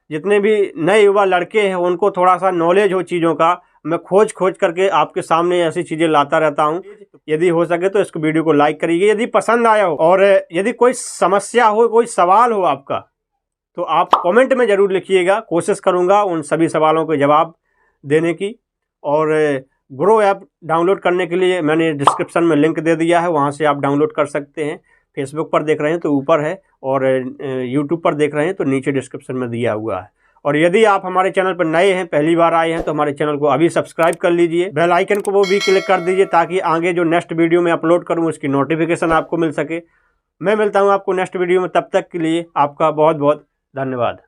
जितने भी नए युवा लड़के हैं, उनको थोड़ा सा नॉलेज हो चीज़ों का, मैं खोज करके आपके सामने ऐसी चीज़ें लाता रहता हूँ। यदि हो सके तो इसको वीडियो को लाइक करिए यदि पसंद आया हो, और यदि कोई समस्या हो, कोई सवाल हो आपका, तो आप कमेंट में ज़रूर लिखिएगा। कोशिश करूँगा उन सभी सवालों के जवाब देने की। और ग्रो ऐप डाउनलोड करने के लिए मैंने डिस्क्रिप्शन में लिंक दे दिया है, वहाँ से आप डाउनलोड कर सकते हैं। फेसबुक पर देख रहे हैं तो ऊपर है, और यूट्यूब पर देख रहे हैं तो नीचे डिस्क्रिप्शन में दिया हुआ है। और यदि आप हमारे चैनल पर नए हैं, पहली बार आए हैं, तो हमारे चैनल को अभी सब्सक्राइब कर लीजिए, बेल आइकन को वो भी क्लिक कर दीजिए, ताकि आगे जो नेक्स्ट वीडियो में अपलोड करूँ उसकी नोटिफिकेशन आपको मिल सके। मैं मिलता हूँ आपको नेक्स्ट वीडियो में, तब तक के लिए आपका बहुत बहुत धन्यवाद।